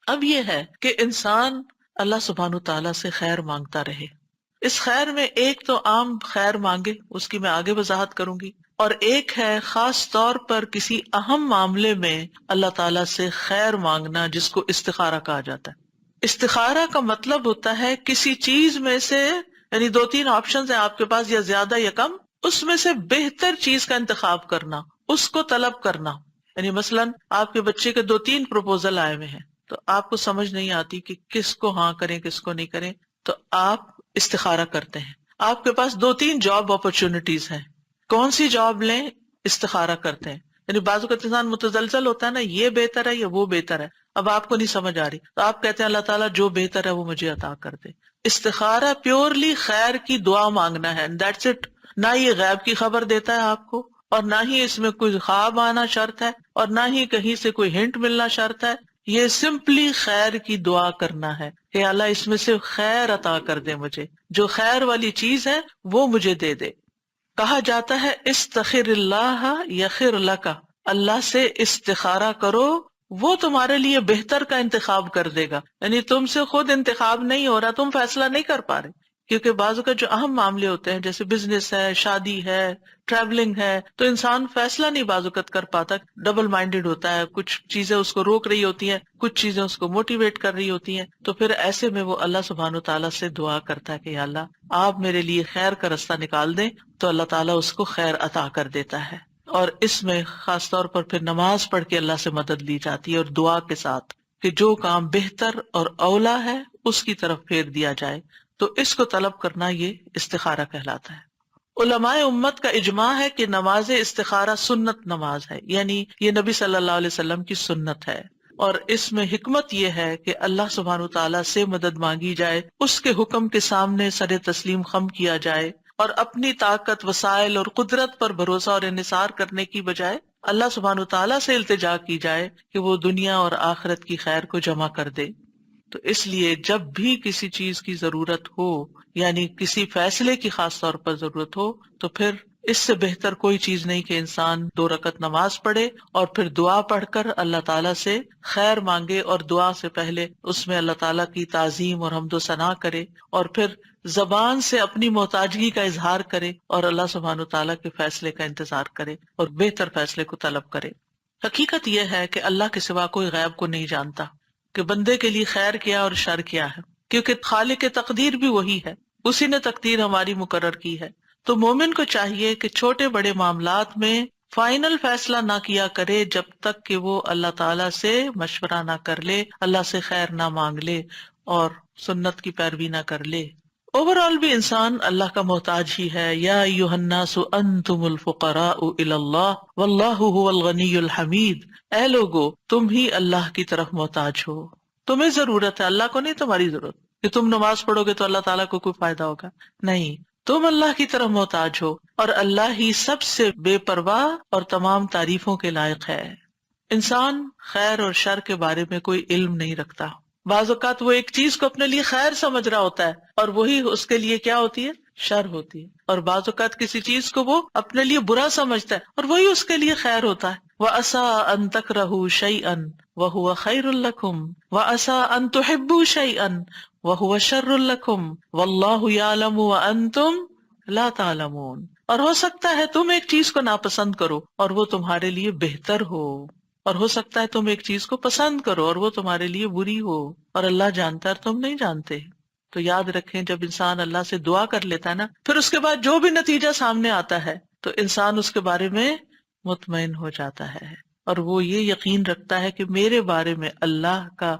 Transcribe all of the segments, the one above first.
اب یہ ہے کہ انسان اللہ سبحانہ تعالیٰ سے خیر مانگتا رہے. اس خیر میں ایک تو عام خیر مانگے، اس کی میں آگے وضاحت کروں گی، اور ایک ہے خاص طور پر کسی اہم معاملے میں اللہ تعالیٰ سے خیر مانگنا، جس کو استخارہ کہا جاتا ہے. استخارہ کا مطلب ہوتا ہے کسی چیز میں سے، یعنی دو تین آپشنز ہیں آپ کے پاس، یا زیادہ یا کم، اس میں سے بہتر چیز کا انتخاب کرنا، اس کو طلب کرنا. یعنی مثلاً آپ کے بچے کے دو تین پروپوزل آئے ہوئے ہیں، تو آپ کو سمجھ نہیں آتی کہ کس کو ہاں کریں کس کو نہیں کریں، تو آپ استخارہ کرتے ہیں. آپ کے پاس دو تین جاب اپرچونٹیز ہیں، کون سی جاب لیں؟ استخارہ کرتے ہیں. یعنی بعض اوقات انسان متزلزل ہوتا ہے نا، یہ بہتر ہے یا وہ بہتر ہے، اب آپ کو نہیں سمجھ آ رہی، تو آپ کہتے ہیں اللہ تعالیٰ جو بہتر ہے وہ مجھے عطا کر دے. استخارہ پیورلی خیر کی دعا مانگنا ہے، دیٹس اٹ. نہ یہ غیب کی خبر دیتا ہے آپ کو، اور نہ ہی اس میں کوئی خواب آنا شرط ہے، اور نہ ہی کہیں سے کوئی ہنٹ ملنا شرط ہے. یہ سمپلی خیر کی دعا کرنا ہے کہ اللہ اس میں سے خیر عطا کر دے، مجھے جو خیر والی چیز ہے وہ مجھے دے دے. کہا جاتا ہے استخر اللہ یخر لک، اللہ سے استخارہ کرو، وہ تمہارے لیے بہتر کا انتخاب کر دے گا. یعنی تم سے خود انتخاب نہیں ہو رہا، تم فیصلہ نہیں کر پا رہے، کیونکہ بعض اوقات جو اہم معاملے ہوتے ہیں جیسے بزنس ہے، شادی ہے، ٹریولنگ ہے، تو انسان فیصلہ نہیں بعض اوقات کر پاتا، ڈبل مائنڈیڈ ہوتا ہے، کچھ چیزیں اس کو روک رہی ہوتی ہیں، کچھ چیزیں اس کو موٹیویٹ کر رہی ہوتی ہیں. تو پھر ایسے میں وہ اللہ سبحانہ تعالیٰ سے دعا کرتا ہے کہ یا اللہ آپ میرے لیے خیر کا رستہ نکال دیں، تو اللہ تعالیٰ اس کو خیر عطا کر دیتا ہے. اور اس میں خاص طور پر پھر نماز پڑھ کے اللہ سے مدد لی جاتی ہے، اور دعا کے ساتھ کہ جو کام بہتر اور اولا ہے اس کی طرف پھیر دیا جائے. تو اس کو طلب کرنا یہ استخارہ کہلاتا ہے. علماء امت کا اجماع ہے کہ نماز استخارہ سنت نماز ہے، یعنی یہ نبی صلی اللہ علیہ وسلم کی سنت ہے. اور اس میں حکمت یہ ہے کہ اللہ سبحانہ تعالیٰ سے مدد مانگی جائے، اس کے حکم کے سامنے سر تسلیم خم کیا جائے، اور اپنی طاقت، وسائل اور قدرت پر بھروسہ اور انحصار کرنے کی بجائے اللہ سبحانہ تعالیٰ سے التجا کی جائے کہ وہ دنیا اور آخرت کی خیر کو جمع کر دے. تو اس لیے جب بھی کسی چیز کی ضرورت ہو، یعنی کسی فیصلے کی خاص طور پر ضرورت ہو، تو پھر اس سے بہتر کوئی چیز نہیں کہ انسان 2 رکعت نماز پڑھے اور پھر دعا پڑھ کر اللہ تعالیٰ سے خیر مانگے، اور دعا سے پہلے اس میں اللہ تعالیٰ کی تعظیم اور حمد و ثنا کرے، اور پھر زبان سے اپنی محتاجگی کا اظہار کرے، اور اللہ سبحانہ تعالیٰ کے فیصلے کا انتظار کرے اور بہتر فیصلے کو طلب کرے. حقیقت یہ ہے کہ اللہ کے سوا کوئی غیب کو نہیں جانتا کہ بندے کے لیے خیر کیا اور شر کیا ہے، کیونکہ خالق تقدیر بھی وہی ہے، اسی نے تقدیر ہماری مقرر کی ہے. تو مومن کو چاہیے کہ چھوٹے بڑے معاملات میں فائنل فیصلہ نہ کیا کرے جب تک کہ وہ اللہ تعالیٰ سے مشورہ نہ کر لے، اللہ سے خیر نہ مانگ لے اور سنت کی پیروی نہ کر لے. اوور آل بھی انسان اللہ کا محتاج ہی ہے. یا ایھا الناس انتم الفقراء الی اللہ واللہ هو الغنی الحمید، اے لوگو تم ہی اللہ کی طرف محتاج ہو، تمہیں ضرورت ہے، اللہ کو نہیں تمہاری ضرورت کہ تم نماز پڑھو گے تو اللہ تعالیٰ کو کوئی فائدہ ہوگا، نہیں، تم اللہ کی طرف محتاج ہو، اور اللہ ہی سب سے بے پرواہ اور تمام تعریفوں کے لائق ہے. انسان خیر اور شر کے بارے میں کوئی علم نہیں رکھتا. بعض اوقات وہ ایک چیز کو اپنے لیے خیر سمجھ رہا ہوتا ہے اور وہی اس کے لیے کیا ہوتی ہے؟ شر ہوتی ہے. اور بعض اوقات کسی چیز کو وہ اپنے لیے برا سمجھتا ہے اور وہی اس کے لیے خیر ہوتا ہے. وَعَسَىٰ أَن تَكْرَهُوا شَيْئًا وَهُوَ خَيْرٌ لَكُمْ وَعَسَىٰ أَن تُحِبُّوا شَيْئًا وَهُوَ شَرٌّ لَكُمْ وَاللَّهُ يَعْلَمُ وَأَنتُمْ لَا تَعْلَمُونَ. اور ہو سکتا ہے تم ایک چیز کو ناپسند کرو اور وہ تمہارے لیے بہتر ہو، اور ہو سکتا ہے تم ایک چیز کو پسند کرو اور وہ تمہارے لیے بری ہو، اور اللہ جانتا ہے اور تم نہیں جانتے. تو یاد رکھیں جب انسان اللہ سے دعا کر لیتا ہے نا، پھر اس کے بعد جو بھی نتیجہ سامنے آتا ہے تو انسان اس کے بارے میں مطمئن ہو جاتا ہے، اور وہ یہ یقین رکھتا ہے کہ میرے بارے میں اللہ کا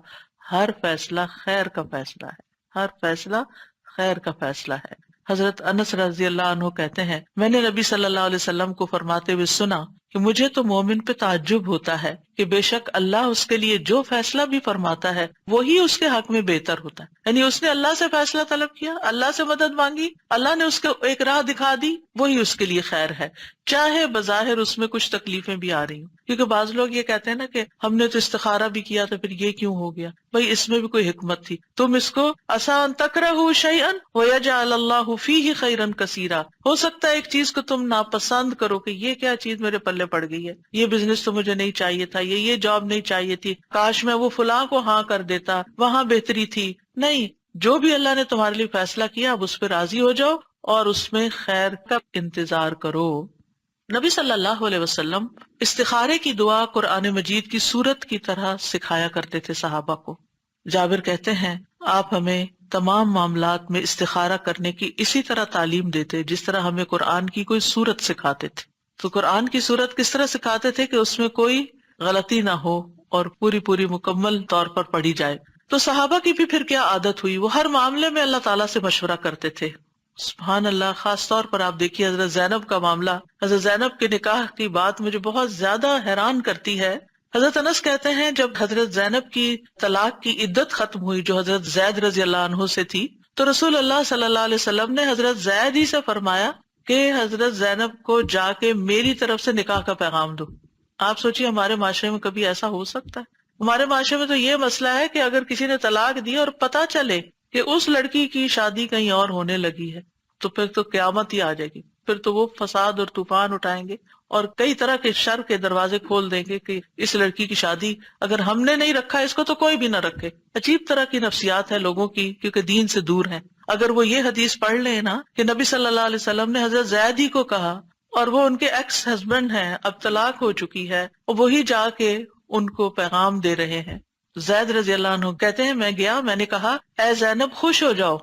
ہر فیصلہ خیر کا فیصلہ ہے، ہر فیصلہ خیر کا فیصلہ ہے. حضرت انس رضی اللہ عنہ کہتے ہیں میں نے نبی صلی اللہ علیہ وسلم کو فرماتے ہوئے سنا کہ مجھے تو مومن پہ تعجب ہوتا ہے کہ بے شک اللہ اس کے لیے جو فیصلہ بھی فرماتا ہے وہی اس کے حق میں بہتر ہوتا ہے. یعنی اس نے اللہ سے فیصلہ طلب کیا، اللہ سے مدد مانگی، اللہ نے اس کو ایک راہ دکھا دی، وہی اس کے لیے خیر ہے، چاہے بظاہر اس میں کچھ تکلیفیں بھی آ رہی ہوں. کیونکہ بعض لوگ یہ کہتے ہیں نا کہ ہم نے تو استخارہ بھی کیا تو پھر یہ کیوں ہو گیا. بھائی اس میں بھی کوئی حکمت تھی. تم اس کو عسیٰ ان تکرہوا شیئا ویجعل اللہ فیہ خیرا کثیرا، ہو سکتا ہے ایک چیز کو تم ناپسند کرو کہ یہ کیا چیز میرے پلے پلے پڑ گئی ہے، یہ بزنس تو مجھے نہیں چاہیے تھا، یہ جاب نہیں چاہیے تھی، کاش میں وہ فلاں کو ہاں کر دیتا، وہاں بہتری تھی. نہیں، جو بھی اللہ نے تمہارے لیے فیصلہ کیا اب اس پہ راضی ہو جاؤ اور اس میں خیر کا انتظار کرو. نبی صلی اللہ علیہ وسلم استخارے کی دعا قرآن مجید کی سورت کی طرح سکھایا کرتے تھے صحابہ کو. جابر کہتے ہیں آپ ہمیں تمام معاملات میں استخارہ کرنے کی اسی طرح تعلیم دیتے جس طرح ہمیں قرآن کی کوئی سورت سکھاتے تھے. تو قرآن کی سورت کس طرح سکھاتے تھے کہ اس میں کوئی غلطی نہ ہو اور پوری مکمل طور پر پڑھی جائے. تو صحابہ کی بھی پھر کیا عادت ہوئی، وہ ہر معاملے میں اللہ تعالیٰ سے مشورہ کرتے تھے. سبحان اللہ. خاص طور پر آپ دیکھیے حضرت زینب کا معاملہ، حضرت زینب کے نکاح کی بات مجھے بہت زیادہ حیران کرتی ہے. حضرت انس کہتے ہیں جب حضرت زینب کی طلاق کی عدت ختم ہوئی جو حضرت زید رضی اللہ عنہ سے تھی، تو رسول اللہ صلی اللہ علیہ وسلم نے حضرت زید ہی سے فرمایا کہ حضرت زینب کو جا کے میری طرف سے نکاح کا پیغام دو. آپ سوچیے ہمارے معاشرے میں کبھی ایسا ہو سکتا ہے؟ ہمارے معاشرے میں تو یہ مسئلہ ہے کہ اگر کسی نے طلاق دی اور پتہ چلے کہ اس لڑکی کی شادی کہیں اور ہونے لگی ہے تو پھر تو قیامت ہی آ جائے گی. پھر تو وہ فساد اور طوفان اٹھائیں گے اور کئی طرح کے شر کے دروازے کھول دیں گے کہ اس لڑکی کی شادی اگر ہم نے نہیں رکھا اس کو تو کوئی بھی نہ رکھے. عجیب طرح کی نفسیات ہے لوگوں کی کیونکہ دین سے دور ہیں. اگر وہ یہ حدیث پڑھ لیں نا کہ نبی صلی اللہ علیہ وسلم نے حضرت زید ہی کو کہا اور وہ ان کے ایکس ہسبینڈ ہیں، اب طلاق ہو چکی ہے، اور وہی جا کے ان کو پیغام دے رہے ہیں. زید رضی اللہ عنہ کہتے ہیں میں گیا، میں نے کہا اے زینب خوش ہو جاؤ،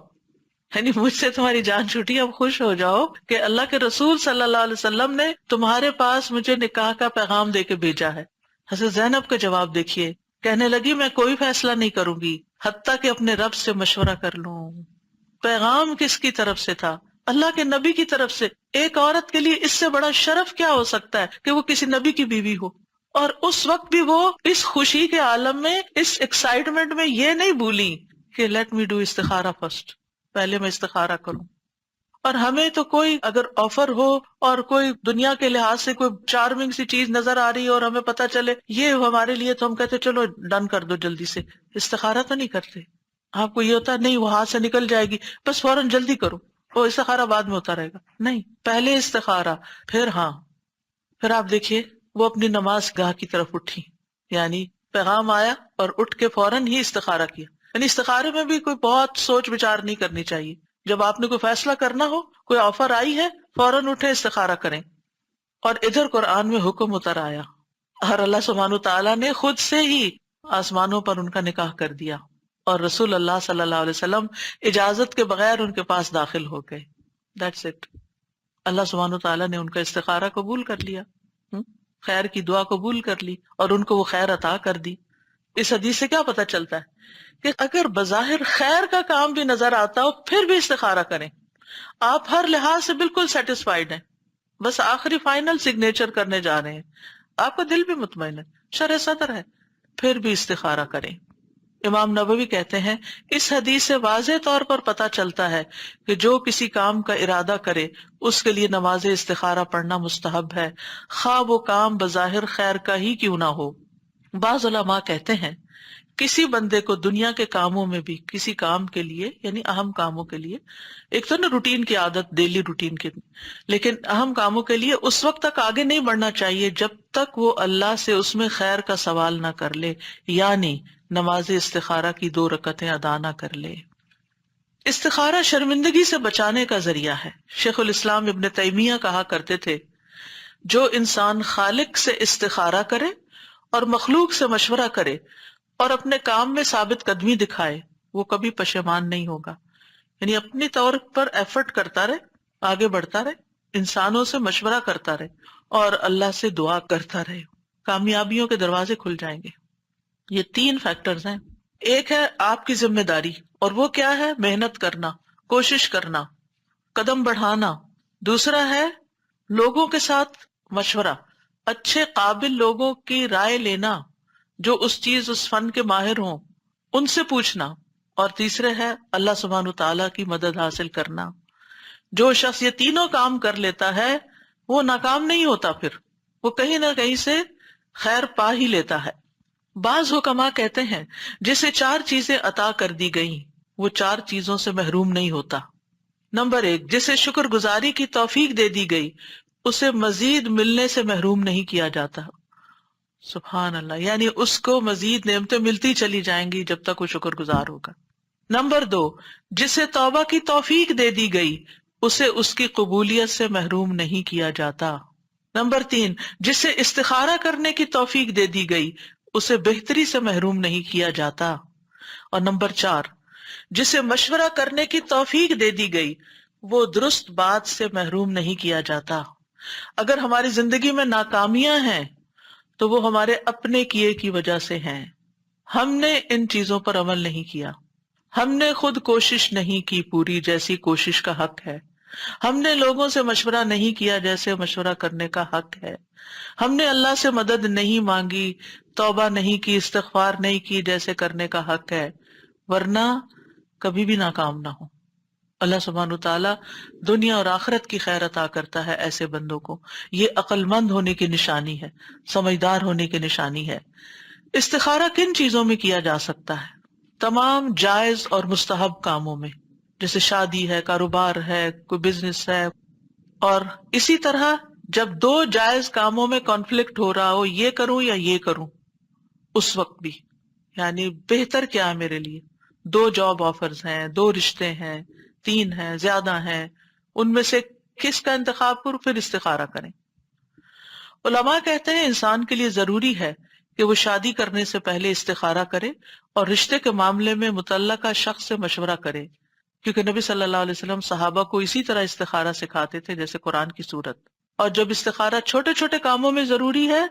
یعنی مجھ سے تمہاری جان چھوٹی، اب خوش ہو جاؤ کہ اللہ کے رسول صلی اللہ علیہ وسلم نے تمہارے پاس مجھے نکاح کا پیغام دے کے بھیجا ہے. حضرت زینب کا جواب دیکھیے، کہنے لگی میں کوئی فیصلہ نہیں کروں گی حتیٰ کہ اپنے رب سے مشورہ کر لوں. پیغام کس کی طرف سے تھا؟ اللہ کے نبی کی طرف سے. ایک عورت کے لیے اس سے بڑا شرف کیا ہو سکتا ہے کہ وہ کسی نبی کی بیوی ہو. اور اس وقت بھی وہ اس خوشی کے عالم میں، اس ایکسائٹمنٹ میں یہ نہیں بھولی کہ لیٹ می ڈو استخارہ فرسٹ، پہلے میں استخارہ کروں. اور ہمیں تو کوئی اگر آفر ہو اور کوئی دنیا کے لحاظ سے کوئی چارمنگ سی چیز نظر آ رہی ہے اور ہمیں پتہ چلے یہ ہمارے لیے، تو ہم کہتے چلو ڈن کر دو جلدی سے. استخارہ تو نہیں کرتے. آپ کو یہ ہوتا ہے نہیں وہ ہاتھ سے نکل جائے گی بس فوراً جلدی کرو، وہ استخارہ بعد میں ہوتا رہے گا. نہیں، پہلے استخارہ پھر ہاں. پھر آپ دیکھیے وہ اپنی نماز گاہ کی طرف اٹھی، یعنی پیغام آیا اور اٹھ کے فوراً ہی استخارہ کیا. یعنی استخارے میں بھی کوئی بہت سوچ بچار نہیں کرنی چاہیے. جب آپ نے کوئی فیصلہ کرنا ہو، کوئی آفر آئی ہے، فوراً اٹھے استخارہ کریں. اور ادھر قرآن میں حکم اتر آیا اور اللہ سبحانہ تعالیٰ نے خود سے ہی آسمانوں پر ان کا نکاح کر دیا اور رسول اللہ صلی اللہ علیہ وسلم اجازت کے بغیر ان کے پاس داخل ہو گئے. That's it. اللہ سبحانہ تعالیٰ نے ان کا استخارہ قبول کر لیا، خیر کی دعا قبول کر لی اور ان کو وہ خیر عطا کر دی. اس حدیث سے کیا پتہ چلتا ہے کہ اگر بظاہر خیر کا کام بھی نظر آتا ہو پھر بھی استخارہ کریں. آپ ہر لحاظ سے بالکل سیٹسفائیڈ ہیں، بس آخری فائنل سگنیچر کرنے جا رہے ہیں، آپ کا دل بھی مطمئن ہے، شرح صدر ہے، پھر بھی استخارہ کریں. امام نووی کہتے ہیں اس حدیث سے واضح طور پر پتہ چلتا ہے کہ جو کسی کام کا ارادہ کرے اس کے لیے نماز استخارہ پڑھنا مستحب ہے، خواہ وہ کام بظاہر خیر کا ہی کیوں نہ ہو. بعض علماء کہتے ہیں کسی بندے کو دنیا کے کاموں میں بھی کسی کام کے لیے، یعنی اہم کاموں کے لیے، ایک تو نا روٹین کی عادت، ڈیلی روٹین کے، لیکن اہم کاموں کے لیے اس وقت تک آگے نہیں بڑھنا چاہیے جب تک وہ اللہ سے اس میں خیر کا سوال نہ کر لے، یعنی نماز استخارہ کی 2 رکعتیں ادا نہ کر لے. استخارہ شرمندگی سے بچانے کا ذریعہ ہے. شیخ الاسلام ابن تیمیہ کہا کرتے تھے جو انسان خالق سے استخارہ کرے اور مخلوق سے مشورہ کرے اور اپنے کام میں ثابت قدمی دکھائے وہ کبھی پشیمان نہیں ہوگا. یعنی اپنی طور پر ایفرٹ کرتا رہے، آگے بڑھتا رہے، انسانوں سے مشورہ کرتا رہے اور اللہ سے دعا کرتا رہے، کامیابیوں کے دروازے کھل جائیں گے. یہ 3 فیکٹرز ہیں. ایک ہے آپ کی ذمہ داری، اور وہ کیا ہے؟ محنت کرنا، کوشش کرنا، قدم بڑھانا. دوسرا ہے لوگوں کے ساتھ مشورہ، اچھے قابل لوگوں کی رائے لینا جو اس چیز، اس فن کے ماہر ہوں، ان سے پوچھنا. اور تیسرے ہے اللہ سبحانہ تعالیٰ کی مدد حاصل کرنا. جو شخص یہ تینوں کام کر لیتا ہے وہ ناکام نہیں ہوتا، پھر وہ کہیں نہ کہیں سے خیر پا ہی لیتا ہے. بعض حکماء کہتے ہیں جسے 4 چیزیں عطا کر دی گئیں وہ 4 چیزوں سے محروم نہیں ہوتا. نمبر 1، جسے شکر گزاری کی توفیق دے دی گئی اسے مزید ملنے سے محروم نہیں کیا جاتا. سبحان اللہ، یعنی اس کو مزید نعمتیں ملتی چلی جائیں گی جب تک وہ شکر گزار ہوگا. نمبر 2، جسے توبہ کی توفیق دے دی گئی اسے اس کی قبولیت سے محروم نہیں کیا جاتا. نمبر 3، جسے استخارہ کرنے کی توفیق دے دی گئی اسے بہتری سے محروم نہیں کیا جاتا. اور نمبر 4، جسے مشورہ کرنے کی توفیق دے دی گئی وہ درست بات سے محروم نہیں کیا جاتا. اگر ہماری زندگی میں ناکامیاں ہیں تو وہ ہمارے اپنے کیے کی وجہ سے ہیں. ہم نے ان چیزوں پر عمل نہیں کیا، ہم نے خود کوشش نہیں کی پوری جیسی کوشش کا حق ہے، ہم نے لوگوں سے مشورہ نہیں کیا جیسے مشورہ کرنے کا حق ہے، ہم نے اللہ سے مدد نہیں مانگی، توبہ نہیں کی، استغفار نہیں کی جیسے کرنے کا حق ہے، ورنہ کبھی بھی ناکام نہ ہو. اللہ سبحانہ تعالیٰ دنیا اور آخرت کی خیر عطا کرتا ہے ایسے بندوں کو. یہ عقل مند ہونے کی نشانی ہے، سمجھدار ہونے کی نشانی ہے. استخارہ کن چیزوں میں کیا جا سکتا ہے؟ تمام جائز اور مستحب کاموں میں، جیسے شادی ہے، کاروبار ہے، کوئی بزنس ہے. اور اسی طرح جب 2 جائز کاموں میں کانفلکٹ ہو رہا ہو، یہ کروں یا یہ کروں، اس وقت بھی یعنی بہتر کیا ہے میرے لیے. 2 جاب آفرز ہیں، 2 رشتے ہیں، 3 ہیں، زیادہ ہیں، ان میں سے کس کا انتخاب کروں، پھر استخارہ کریں. علماء کہتے ہیں انسان کے لیے ضروری ہے کہ وہ شادی کرنے سے پہلے استخارہ کرے اور رشتے کے معاملے میں متعلقہ شخص سے مشورہ کرے، کیونکہ نبی صلی اللہ علیہ وسلم صحابہ کو اسی طرح استخارہ سکھاتے تھے جیسے قرآن کی سورت. اور جب استخارہ چھوٹے چھوٹے کاموں میں ضروری ہے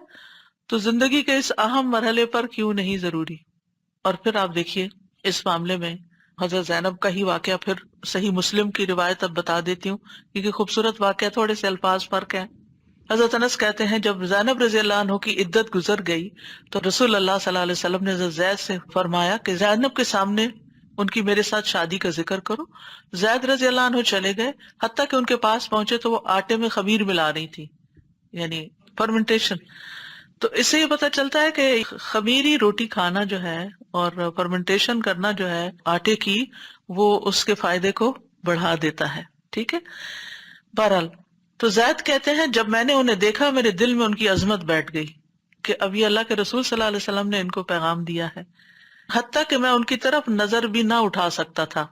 تو زندگی کے اس اہم مرحلے پر کیوں نہیں ضروری. اور پھر آپ دیکھیے اس معاملے میں حضرت زینب کا ہی واقعہ، پھر صحیح مسلم کی روایت اب بتا دیتی ہوں کیونکہ خوبصورت واقعہ، تھوڑے سے الفاظ فرق ہیں. حضرت انس کہتے ہیں جب زینب رضی اللہ عنہ کی عدت گزر گئی تو رسول اللہ صلی اللہ علیہ وسلم نے حضرت زید سے فرمایا کہ زینب کے سامنے ان کی میرے ساتھ شادی کا ذکر کرو. زید رضی اللہ عنہ چلے گئے، حتیٰ کہ ان کے پاس پہنچے تو وہ آٹے میں خمیر ملا رہی تھی، یعنی فرمنٹیشن. تو اس سے یہ پتہ چلتا ہے کہ خمیری روٹی کھانا جو ہے اور فرمنٹیشن کرنا جو ہے آٹے کی، وہ اس کے فائدے کو بڑھا دیتا ہے. ٹھیک ہے. بہرحال تو زید کہتے ہیں جب میں نے انہیں دیکھا میرے دل میں ان کی عظمت بیٹھ گئی کہ اب یہ اللہ کے رسول صلی اللہ علیہ وسلم نے ان کو پیغام دیا ہے، حتیٰ کہ میں ان کی طرف نظر بھی نہ اٹھا سکتا تھا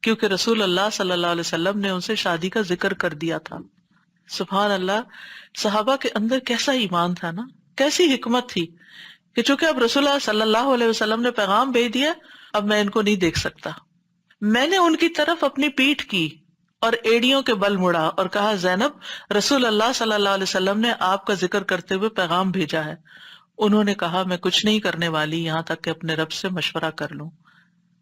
کیونکہ رسول اللہ صلی اللہ علیہ وسلم نے ان سے شادی کا ذکر کر دیا تھا. سبحان اللہ، صحابہ کے اندر کیسا ایمان تھا نا، کیسی حکمت تھی کہ چونکہ اب رسول اللہ صلی اللہ علیہ وسلم نے پیغام بھیج دیا، اب میں ان کو نہیں دیکھ سکتا. میں نے ان کی طرف اپنی پیٹھ کی اور ایڑیوں کے بل مڑا اور کہا زینب، رسول اللہ صلی اللہ علیہ وسلم نے آپ کا ذکر کرتے ہوئے پیغام بھیجا ہے. انہوں نے کہا میں کچھ نہیں کرنے والی یہاں تک کہ اپنے رب سے مشورہ کر لوں.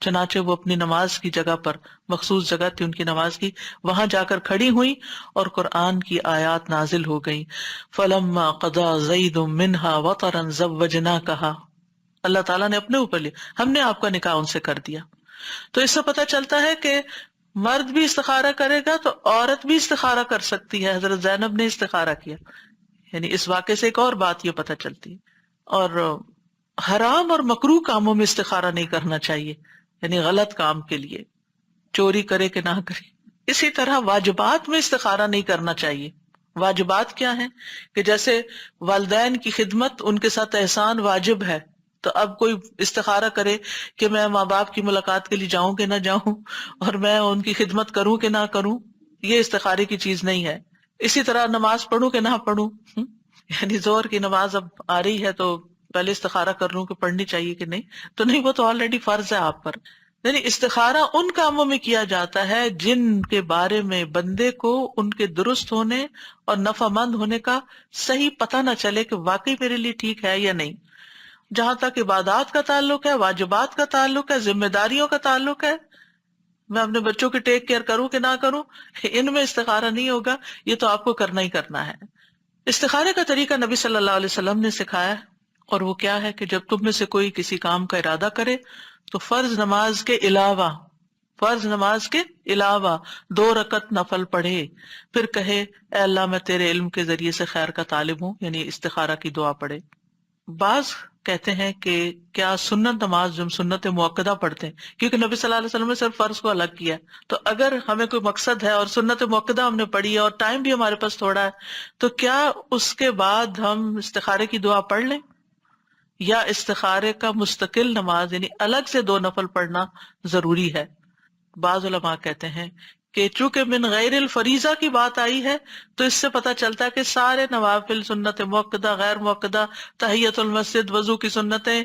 چنانچہ وہ اپنی نماز کی جگہ پر، مخصوص جگہ تھی ان کی نماز کی، وہاں جا کر کھڑی ہوئی اور قرآن کی آیات نازل ہو گئیں. فلما قضا زید منہا وطرا زوجناکہا، اللہ تعالیٰ نے اپنے اوپر لیا، ہم نے آپ کا نکاح ان سے کر دیا. تو اس سے پتہ چلتا ہے کہ مرد بھی استخارہ کرے گا تو عورت بھی استخارہ کر سکتی ہے. حضرت زینب نے استخارہ کیا، یعنی اس واقعے سے ایک اور بات یہ پتہ چلتی ہے. اور حرام اور مکروہ کاموں میں استخارہ نہیں کرنا چاہیے، یعنی غلط کام کے لیے، چوری کرے کہ نہ کرے. اسی طرح واجبات میں استخارہ نہیں کرنا چاہیے. واجبات کیا ہیں کہ جیسے والدین کی خدمت، ان کے ساتھ احسان واجب ہے. تو اب کوئی استخارہ کرے کہ میں ماں باپ کی ملاقات کے لیے جاؤں کہ نہ جاؤں اور میں ان کی خدمت کروں کہ نہ کروں، یہ استخارے کی چیز نہیں ہے. اسی طرح نماز پڑھوں کہ نہ پڑھوں، یعنی زور کی نماز اب آ رہی ہے تو پہلے استخارہ کر لوں کہ پڑھنی چاہیے کہ نہیں، تو نہیں، وہ تو آلریڈی فرض ہے آپ پر. یعنی استخارہ ان کاموں میں کیا جاتا ہے جن کے بارے میں بندے کو ان کے درست ہونے اور نفع مند ہونے کا صحیح پتہ نہ چلے کہ واقعی میرے لیے ٹھیک ہے یا نہیں. جہاں تک عبادات کا تعلق ہے، واجبات کا تعلق ہے، ذمہ داریوں کا تعلق ہے، میں اپنے بچوں کی ٹیک کیئر کروں کہ نہ کروں، ان میں استخارہ نہیں ہوگا، یہ تو آپ کو کرنا ہی کرنا ہے. استخارے کا طریقہ نبی صلی اللہ علیہ وسلم نے سکھایا، اور وہ کیا ہے کہ جب تم میں سے کوئی کسی کام کا ارادہ کرے تو فرض نماز کے علاوہ 2 رکعت نفل پڑھے، پھر کہے اے اللہ میں تیرے علم کے ذریعے سے خیر کا طالب ہوں، یعنی استخارہ کی دعا پڑھے. بعض کہتے ہیں کہ کیا سنت نماز جو ہم سنت موقدہ پڑھتے ہیں، کیونکہ نبی صلی اللہ علیہ وسلم نے صرف فرض کو الگ کیا ہے، تو اگر ہمیں کوئی مقصد ہے اور سنت موقدہ ہم نے پڑھی ہے اور ٹائم بھی ہمارے پاس تھوڑا ہے، تو کیا اس کے بعد ہم استخارے کی دعا پڑھ لیں، یا استخارے کا مستقل نماز یعنی الگ سے 2 نفل پڑھنا ضروری ہے؟ بعض علماء کہتے ہیں کہ چونکہ من غیر الفریضہ کی بات آئی ہے تو اس سے پتہ چلتا ہے کہ سارے نوافل، سنت موقدہ، غیر موقدہ، تحیت المسجد، وضو کی سنتیں،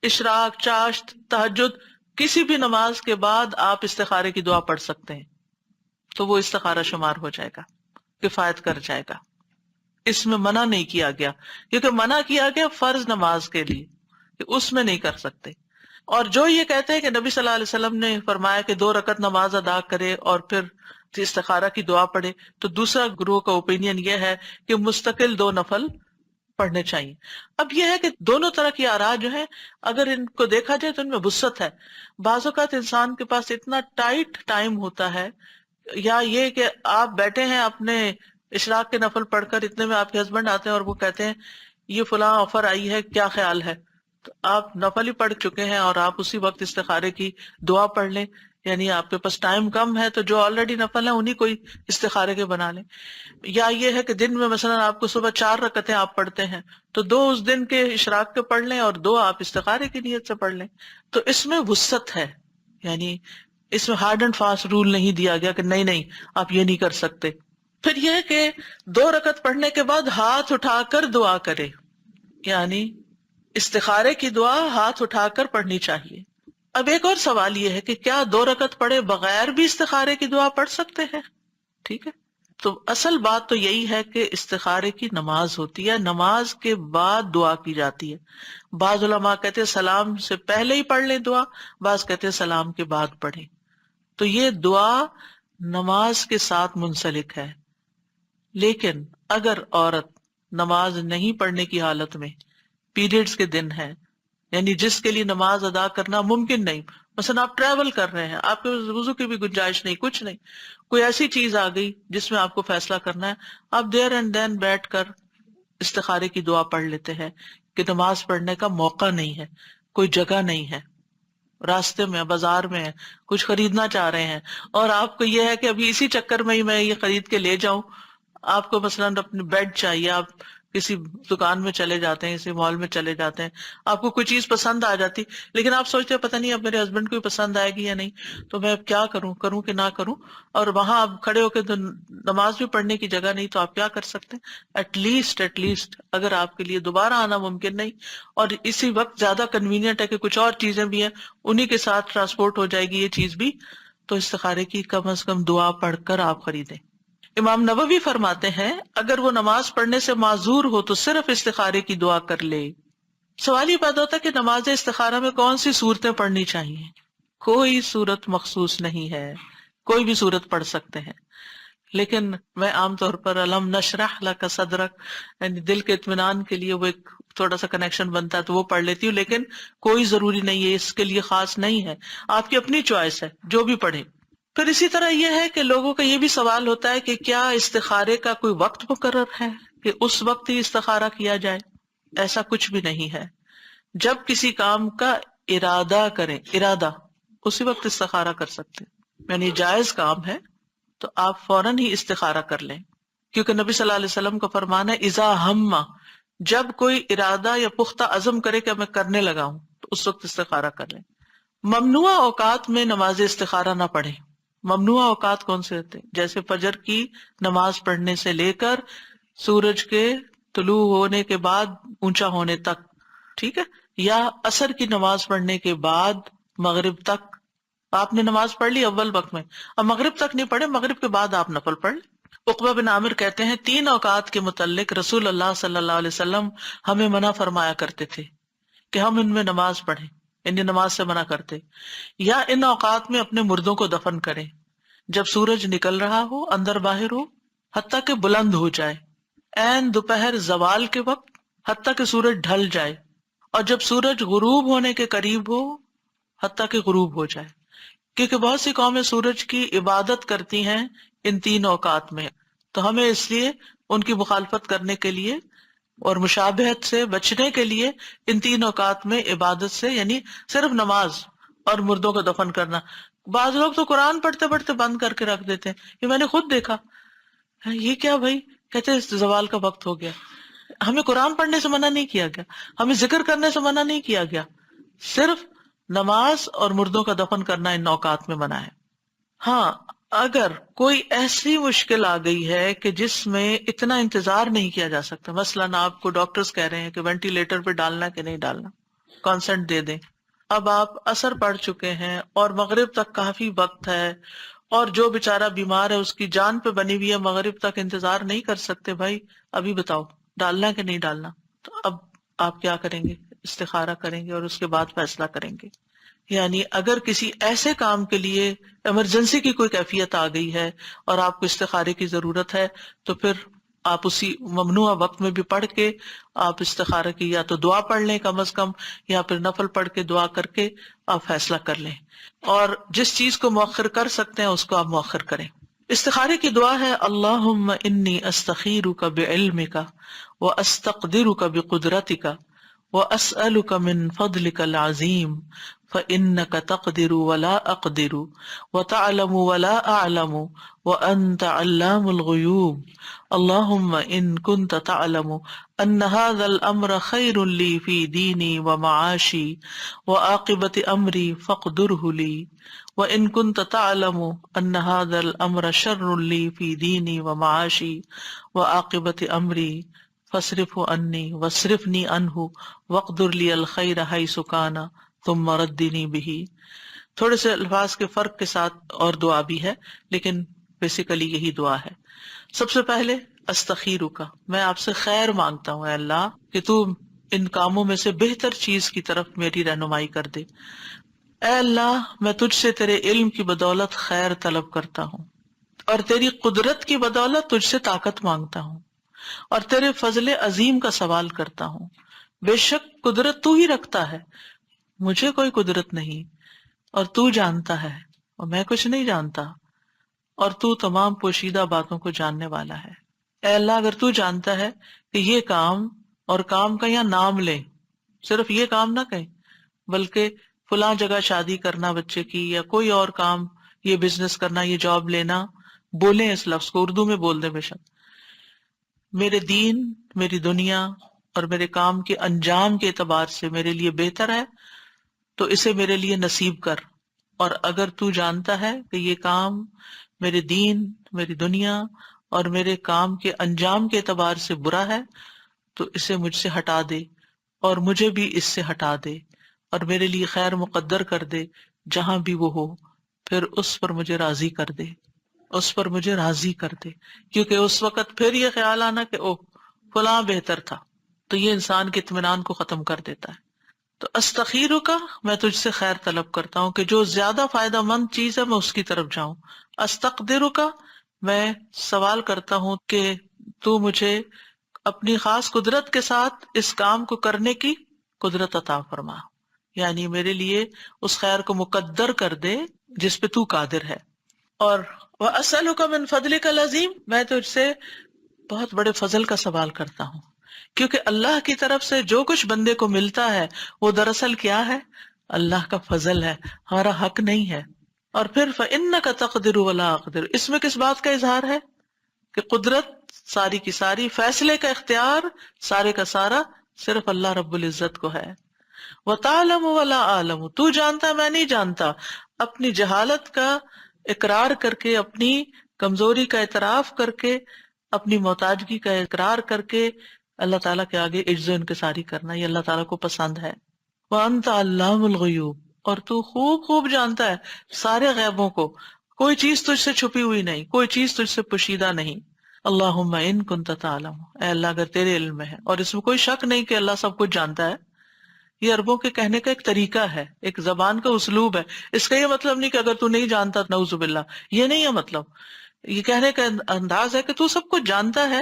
اشراق، چاشت، تہجد، کسی بھی نماز کے بعد آپ استخارے کی دعا پڑھ سکتے ہیں، تو وہ استخارہ شمار ہو جائے گا، کفایت کر جائے گا، اس میں منع نہیں کیا گیا، کیونکہ منع کیا گیا فرض نماز کے لیے کہ اس میں نہیں کر سکتے۔ اور جو یہ کہتے ہیں کہ نبی صلی اللہ علیہ وسلم نے فرمایا کہ 2 رکعت نماز ادا کرے اور پھر استخارہ کی دعا پڑھے، تو دوسرا گروہ کا اوپینین یہ ہے کہ مستقل 2 نفل پڑھنے چاہیے۔ اب یہ ہے کہ دونوں طرح کی آراء جو ہیں اگر ان کو دیکھا جائے تو ان میں وسعت ہے۔ بعض اوقات انسان کے پاس اتنا ٹائٹ ٹائم ہوتا ہے، یا یہ کہ آپ بیٹھے ہیں اپنے اشراق کے نفل پڑھ کر، اتنے میں آپ کے ہسبینڈ آتے ہیں اور وہ کہتے ہیں یہ فلاں آفر آئی ہے، کیا خیال ہے؟ تو آپ نفل ہی پڑھ چکے ہیں اور آپ اسی وقت استخارے کی دعا پڑھ لیں، یعنی آپ کے پاس ٹائم کم ہے تو جو آلریڈی نفل ہیں انہی کوئی استخارے کے بنا لیں۔ یا یہ ہے کہ دن میں مثلا آپ کو صبح 4 رکعتیں آپ پڑھتے ہیں تو 2 اس دن کے اشراق کے پڑھ لیں اور 2 آپ استخارے کی نیت سے پڑھ لیں۔ تو اس میں وسعت ہے، یعنی اس میں ہارڈ اینڈ فاسٹ رول نہیں دیا گیا کہ نہیں نہیں آپ یہ نہیں کر سکتے۔ پھر یہ ہے کہ 2 رکعت پڑھنے کے بعد ہاتھ اٹھا کر دعا کرے، یعنی استخارے کی دعا ہاتھ اٹھا کر پڑھنی چاہیے۔ اب ایک اور سوال یہ ہے کہ کیا 2 رکعت پڑھے بغیر بھی استخارے کی دعا پڑھ سکتے ہیں؟ ٹھیک ہے، تو اصل بات تو یہی ہے کہ استخارے کی نماز ہوتی ہے، نماز کے بعد دعا کی جاتی ہے۔ بعض علماء کہتے ہیں سلام سے پہلے ہی پڑھ لیں دعا، بعض کہتے ہیں سلام کے بعد پڑھیں۔ تو یہ دعا نماز کے ساتھ منسلک ہے، لیکن اگر عورت نماز نہیں پڑھنے کی حالت میں، پیریڈز کے دن ہے، یعنی جس کے لیے نماز ادا کرنا ممکن نہیں، مثلا آپ ٹریول کر رہے ہیں، آپ کے وضو کی بھی گنجائش نہیں، کچھ نہیں، کوئی ایسی چیز آ گئی جس میں آپ کو فیصلہ کرنا ہے، آپ دیر اینڈ دین بیٹھ کر استخارے کی دعا پڑھ لیتے ہیں کہ نماز پڑھنے کا موقع نہیں ہے، کوئی جگہ نہیں ہے، راستے میں بازار میں ہے، کچھ خریدنا چاہ رہے ہیں، اور آپ کو یہ ہے کہ ابھی اسی چکر میں ہی میں یہ خرید کے لے جاؤں، آپ کو مثلاً اپنے بیڈ چاہیے، آپ کسی دکان میں چلے جاتے ہیں، کسی مال میں چلے جاتے ہیں، آپ کو کوئی چیز پسند آ جاتی، لیکن آپ سوچتے ہیں پتہ نہیں اب میرے ہسبینڈ کو پسند آئے گی یا نہیں، تو میں اب کیا کروں، کروں کہ نہ کروں، اور وہاں آپ کھڑے ہو کے نماز بھی پڑھنے کی جگہ نہیں، تو آپ کیا کر سکتے ہیں؟ ایٹ لیسٹ اگر آپ کے لیے دوبارہ آنا ممکن نہیں اور اسی وقت زیادہ کنوینئنٹ ہے کہ کچھ اور چیزیں بھی ہیں انہی کے ساتھ ٹرانسپورٹ ہو جائے گی یہ چیز بھی، تو استخارے کی کم از کم دعا پڑھ کر آپ خریدیں۔ امام نووی فرماتے ہیں اگر وہ نماز پڑھنے سے معذور ہو تو صرف استخارے کی دعا کر لے۔ سوال یہ پیدا ہوتا ہے کہ نماز استخارہ میں کون سی صورتیں پڑھنی چاہیے؟ کوئی صورت مخصوص نہیں ہے، کوئی بھی صورت پڑھ سکتے ہیں، لیکن میں عام طور پر الم نشرح لک صدرک، یعنی دل کے اطمینان کے لیے وہ ایک تھوڑا سا کنیکشن بنتا ہے تو وہ پڑھ لیتی ہوں، لیکن کوئی ضروری نہیں ہے، اس کے لیے خاص نہیں ہے، آپ کی اپنی چوائس ہے، جو بھی پڑھیں۔ پھر اسی طرح یہ ہے کہ لوگوں کا یہ بھی سوال ہوتا ہے کہ کیا استخارے کا کوئی وقت مقرر ہے کہ اس وقت ہی استخارہ کیا جائے؟ ایسا کچھ بھی نہیں ہے، جب کسی کام کا ارادہ کریں، ارادہ، اسی وقت استخارہ کر سکتے ہیں، یعنی جائز کام ہے تو آپ فوراً ہی استخارہ کر لیں، کیونکہ نبی صلی اللہ علیہ وسلم کا فرمان ہے اذا ہم، جب کوئی ارادہ یا پختہ عزم کرے کہ میں کرنے لگا ہوں تو اس وقت استخارہ کر لیں۔ ممنوع اوقات میں نماز استخارہ نہ پڑھیں۔ ممنوع اوقات کون سے ہوتے ہیں؟ جیسے فجر کی نماز پڑھنے سے لے کر سورج کے طلوع ہونے کے بعد اونچا ہونے تک، ٹھیک ہے، یا عصر کی نماز پڑھنے کے بعد مغرب تک۔ آپ نے نماز پڑھ لی اول وقت میں، اب مغرب تک نہیں پڑھے، مغرب کے بعد آپ نفل پڑھ لیں۔ عقبہ بن عامر کہتے ہیں 3 اوقات کے متعلق رسول اللہ صلی اللہ علیہ وسلم ہمیں منع فرمایا کرتے تھے کہ ہم ان میں نماز پڑھیں، یعنی نماز سے منع کرتے، یا ان اوقات میں اپنے مردوں کو دفن کریں جب سورج نکل رہا ہو، اندر باہر ہو، حتیٰ کہ بلند ہو جائے، عین دوپہر زوال کے وقت، حتیٰ کہ سورج ڈھل جائے، اور جب سورج غروب ہونے کے قریب ہو، حتیٰ کہ غروب ہو جائے، کیونکہ بہت سی قومیں سورج کی عبادت کرتی ہیں ان 3 اوقات میں، تو ہمیں اس لیے ان کی مخالفت کرنے کے لیے اور مشابہت سے بچنے کے لیے ان 3 اوقات میں عبادت سے، یعنی صرف نماز اور مردوں کو دفن کرنا. بعض لوگ تو قرآن پڑھتے پڑھتے بند کر کے رکھ دیتے ہیں، یہ میں نے خود دیکھا. یہ کیا بھائی؟ کہتے ہیں زوال کا وقت ہو گیا. ہمیں قرآن پڑھنے سے منع نہیں کیا گیا، ہمیں ذکر کرنے سے منع نہیں کیا گیا، صرف نماز اور مردوں کا دفن کرنا ان اوقات میں منع ہے. ہاں، اگر کوئی ایسی مشکل آ گئی ہے کہ جس میں اتنا انتظار نہیں کیا جا سکتا، مثلاً آپ کو ڈاکٹرز کہہ رہے ہیں کہ وینٹیلیٹر پہ ڈالنا کہ نہیں ڈالنا، کانسنٹ دے دیں. اب آپ عصر پڑھ چکے ہیں اور مغرب تک کافی وقت ہے، اور جو بیچارہ بیمار ہے اس کی جان پہ بنی ہوئی ہے، مغرب تک انتظار نہیں کر سکتے. بھائی ابھی بتاؤ ڈالنا کہ نہیں ڈالنا. تو اب آپ کیا کریں گے؟ استخارہ کریں گے اور اس کے بعد فیصلہ کریں گے. یعنی اگر کسی ایسے کام کے لیے ایمرجنسی کی کوئی کیفیت آ گئی ہے اور آپ کو استخارے کی ضرورت ہے، تو پھر آپ اسی ممنوع وقت میں بھی پڑھ کے آپ استخارہ کی یا تو دعا پڑھ لیں کم از کم، یا پھر نفل پڑھ کے دعا کر کے آپ فیصلہ کر لیں. اور جس چیز کو مؤخر کر سکتے ہیں اس کو آپ مؤخر کریں. استخارے کی دعا ہے اللہم انی استخیرک بعلمک واستقدرک بقدرتک واسألک من فضلک العظیم فإنک تقدر ولا اقدر وتعلم ولا اعلم وانت علام الغیوب. اللہم ان کنت تعلم ان هذا الامر خیر لی فی دینی ومعاشی وعاقبت امری فاقدره لی وَإِن كُنتَ تَعْلَمُ أَنَّ هَذَا الْأَمْرَ شَرٌّ لِّي فِي دِينِي وَمَعَاشِي وَعَاقِبَةِ أَمْرِي فَاصْرِفْهُ عَنِّي وَاصْرِفْنِي عَنْهُ وَاقْدُرْ لِي الْخَيْرَ حَيْثُ كَانَ ثُمَّ رَدِّنِي بِهِ. تھوڑے سے الفاظ کے فرق کے ساتھ اور دعا بھی ہے، لیکن بیسیکلی یہی دعا ہے. سب سے پہلے استخیرک، میں آپ سے خیر مانگتا ہوں اے اللہ کہ تو ان کاموں میں سے بہتر چیز کی طرف میری رہنمائی کر دے. اے اللہ میں تجھ سے تیرے علم کی بدولت خیر طلب کرتا ہوں، اور تیری قدرت کی بدولت تجھ سے طاقت مانگتا ہوں، اور تیرے فضل عظیم کا سوال کرتا ہوں. بے شک قدرت تو ہی رکھتا ہے، مجھے کوئی قدرت نہیں، اور تو جانتا ہے اور میں کچھ نہیں جانتا، اور تو تمام پوشیدہ باتوں کو جاننے والا ہے. اے اللہ اگر تو جانتا ہے کہ یہ کام، اور کام کا یہاں نام لیں، صرف یہ کام نہ کہیں بلکہ فلاں جگہ شادی کرنا بچے کی، یا کوئی اور کام، یہ بزنس کرنا، یہ جاب لینا، بولیں اس لفظ کو، اردو میں بول دیں بے شک. میرے دین، میری دنیا اور میرے کام کے انجام کے اعتبار سے میرے لیے بہتر ہے تو اسے میرے لیے نصیب کر. اور اگر تو جانتا ہے کہ یہ کام میرے دین، میری دنیا اور میرے کام کے انجام کے اعتبار سے برا ہے تو اسے مجھ سے ہٹا دے، اور مجھے بھی اس سے ہٹا دے، اور میرے لیے خیر مقدر کر دے جہاں بھی وہ ہو، پھر اس پر مجھے راضی کر دے، اس پر مجھے راضی کر دے. کیونکہ اس وقت پھر یہ خیال آنا کہ اوہ فلاں بہتر تھا، تو یہ انسان کے اطمینان کو ختم کر دیتا ہے. تو استخیرو کا، میں تجھ سے خیر طلب کرتا ہوں کہ جو زیادہ فائدہ مند چیز ہے میں اس کی طرف جاؤں. استقدرو کا، میں سوال کرتا ہوں کہ تو مجھے اپنی خاص قدرت کے ساتھ اس کام کو کرنے کی قدرت عطا فرما، یعنی میرے لیے اس خیر کو مقدر کر دے جس پہ تو قادر ہے. اور وَأَسْأَلُكَ مِن فَضْلِكَ الْعَظِيمِ، میں تجھ سے بہت بڑے فضل کا سوال کرتا ہوں، کیونکہ اللہ کی طرف سے جو کچھ بندے کو ملتا ہے وہ دراصل کیا ہے؟ اللہ کا فضل ہے، ہمارا حق نہیں ہے. اور پھر فَإِنَّكَ تَقْدِرُ وَلَا أَقْدِرُ، اس میں کس بات کا اظہار ہے؟ کہ قدرت ساری کی ساری، فیصلے کا اختیار سارے کا سارا صرف اللہ رب العزت کو ہے. وَتَعْلَمُ وَلَا أَعْلَمُ، تو جانتا میں نہیں جانتا. اپنی جہالت کا اقرار کر کے، اپنی کمزوری کا اعتراف کر کے، اپنی محتاجگی کا اقرار کر کے اللہ تعالیٰ کے آگے عجز و انکساری کرنا، یہ اللہ تعالیٰ کو پسند ہے. وَأَنْتَ عَلَّامُ الْغُیُوبِ، اور تو خوب خوب جانتا ہے سارے غیبوں کو، کوئی چیز تجھ سے چھپی ہوئی نہیں، کوئی چیز تجھ سے پوشیدہ نہیں. اللہم ان کنت تعلم، اے اللہ اگر تیرے علم میں ہے، اور اس میں کوئی شک نہیں کہ اللہ سب کچھ جانتا ہے. یہ عربوں کے کہنے کا ایک طریقہ ہے، ایک زبان کا اسلوب ہے. اس کا یہ مطلب نہیں کہ اگر تو نہیں جانتا نعوذ باللہ، یہ نہیں ہے مطلب. یہ کہنے کا انداز ہے کہ تو سب کچھ جانتا ہے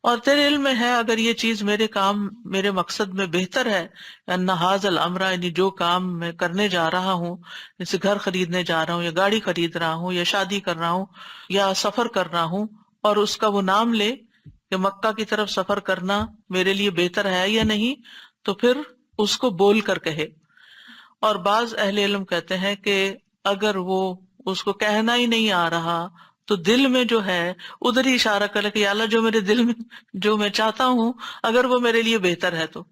اور تیرے علم میں ہے اگر یہ چیز میرے کام، میرے مقصد میں بہتر ہے. ان ھذا الامر، یعنی جو کام میں کرنے جا رہا ہوں، جیسے گھر خریدنے جا رہا ہوں، یا گاڑی خرید رہا ہوں، یا شادی کر رہا ہوں، یا سفر کر رہا ہوں، اور اس کا وہ نام لے کہ مکہ کی طرف سفر کرنا میرے لیے بہتر ہے یا نہیں، تو پھر اس کو بول کر کہے. اور بعض اہل علم کہتے ہیں کہ اگر وہ اس کو کہنا ہی نہیں آ رہا تو دل میں جو ہے ادھر ہی اشارہ کرے کہ یا اللہ جو میرے دل میں جو میں چاہتا ہوں اگر وہ میرے لیے بہتر ہے تو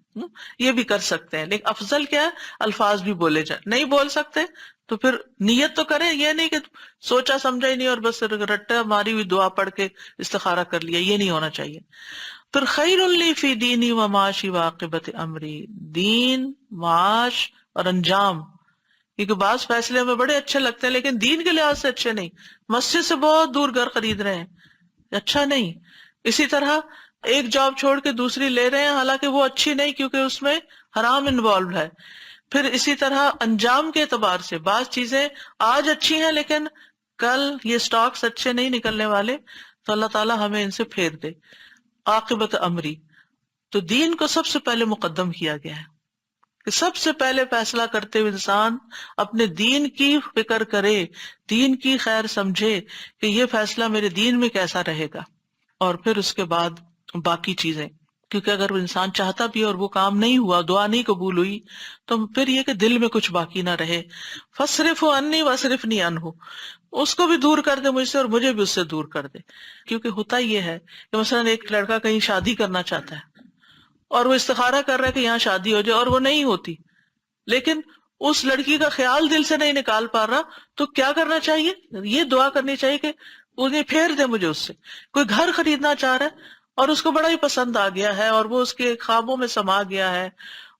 یہ بھی کر سکتے ہیں. لیکن افضل کیا ہے الفاظ بھی بولے جائیں. نہیں بول سکتے تو پھر نیت تو کریں، یہ نہیں کہ سوچا سمجھا ہی نہیں اور بس رٹا ماری ہوئی دعا پڑھ کے استخارہ کر لیا، یہ نہیں ہونا چاہیے. پھر خیر لی فی دینی و معاشی واقبت امری، دین، معاش اور انجام، کیونکہ بعض فیصلے ہمیں بڑے اچھے لگتے ہیں لیکن دین کے لحاظ سے اچھے نہیں. مسجد سے بہت دور گھر خرید رہے ہیں، اچھا نہیں. اسی طرح ایک جاب چھوڑ کے دوسری لے رہے ہیں حالانکہ وہ اچھی نہیں کیونکہ اس میں حرام انوالوڈ ہے. پھر اسی طرح انجام کے اعتبار سے بعض چیزیں آج اچھی ہیں لیکن کل یہ سٹاکس اچھے نہیں نکلنے والے، تو اللہ تعالیٰ ہمیں ان سے پھیر دے. عاقبت امری، تو دین کو سب سے پہلے مقدم کیا گیا ہے کہ سب سے پہلے فیصلہ کرتے ہوئے انسان اپنے دین کی فکر کرے، دین کی خیر سمجھے کہ یہ فیصلہ میرے دین میں کیسا رہے گا، اور پھر اس کے بعد باقی چیزیں. کیونکہ اگر وہ انسان چاہتا بھی اور وہ کام نہیں ہوا، دعا نہیں قبول ہوئی، تو پھر یہ کہ دل میں کچھ باقی نہ رہے. فصرف عنی وصرفنی عنہ، اس کو بھی دور کر دے مجھ سے اور مجھے بھی اس سے دور کر دے. کیونکہ ہوتا یہ ہے کہ مثلا ایک لڑکا کہیں شادی کرنا چاہتا ہے اور وہ استخارہ کر رہا ہے کہ یہاں شادی ہو جائے اور وہ نہیں ہوتی، لیکن اس لڑکی کا خیال دل سے نہیں نکال پا رہا، تو کیا کرنا چاہیے؟ یہ دعا کرنی چاہیے کہ انہیں پھیر دے مجھے اس سے. کوئی گھر خریدنا چاہ رہا ہے اور اس کو بڑا ہی پسند آ گیا ہے اور وہ اس کے خوابوں میں سما گیا ہے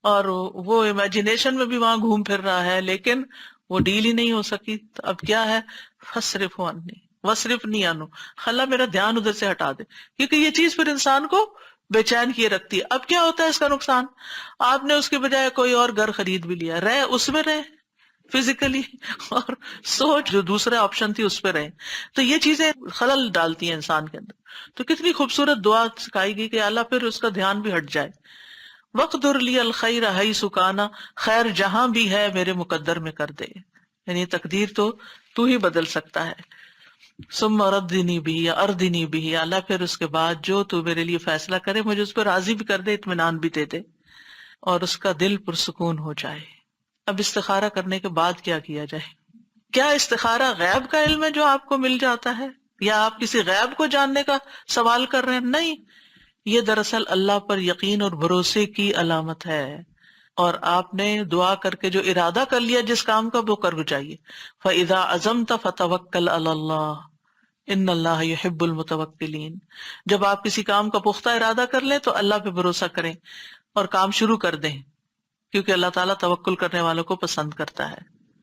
اور وہ امیجنیشن میں بھی وہاں گھوم پھر رہا ہے لیکن وہ ڈیل ہی نہیں ہو سکی. تو اب کیا ہے؟ فصرف عنی وصرفنی عنہ، اللہ میرا دھیان ادھر سے ہٹا دے. کیونکہ یہ چیز پھر انسان کو بے چین کیے رکھتی ہے. اب کیا ہوتا ہے اس کا نقصان؟ آپ نے اس کے بجائے کوئی اور گھر خرید بھی لیا، رہے اس میں رہے فزیکلی اور سوچ جو دوسرا آپشن تھی اس پہ رہے. تو یہ چیزیں خلل ڈالتی ہیں انسان کے اندر. تو کتنی خوبصورت دعا سکھائی گئی کہ اللہ پھر اس کا دھیان بھی ہٹ جائے. وقدر لی الخیر حیث کان، خیر جہاں بھی ہے میرے مقدر میں کر دے. یعنی تقدیر تو ہی بدل سکتا ہے. ثم ردنی بھی یا اردنی بھی، اللہ پھر اس کے بعد جو تو میرے لیے فیصلہ کرے مجھے اس پر راضی بھی کر دے، اطمینان بھی دے دے اور اس کا دل پرسکون ہو جائے. اب استخارہ کرنے کے بعد کیا کیا جائے؟ کیا استخارہ غیب کا علم ہے جو آپ کو مل جاتا ہے یا آپ کسی غیب کو جاننے کا سوال کر رہے ہیں؟ نہیں، یہ دراصل اللہ پر یقین اور بھروسے کی علامت ہے. اور آپ نے دعا کر کے جو ارادہ کر لیا جس کام کا وہ کر جائیے. فَإِذَا عَزَمْتَ فَتَوَكَّلْ عَلَى اللَّهِ ان اللہ یحب المتوکلین. جب آپ کسی کام کا پختہ ارادہ کر لیں تو اللہ پہ بھروسہ کریں اور کام شروع کر دیں، کیونکہ اللہ تعالیٰ توکل کرنے والوں کو پسند کرتا ہے.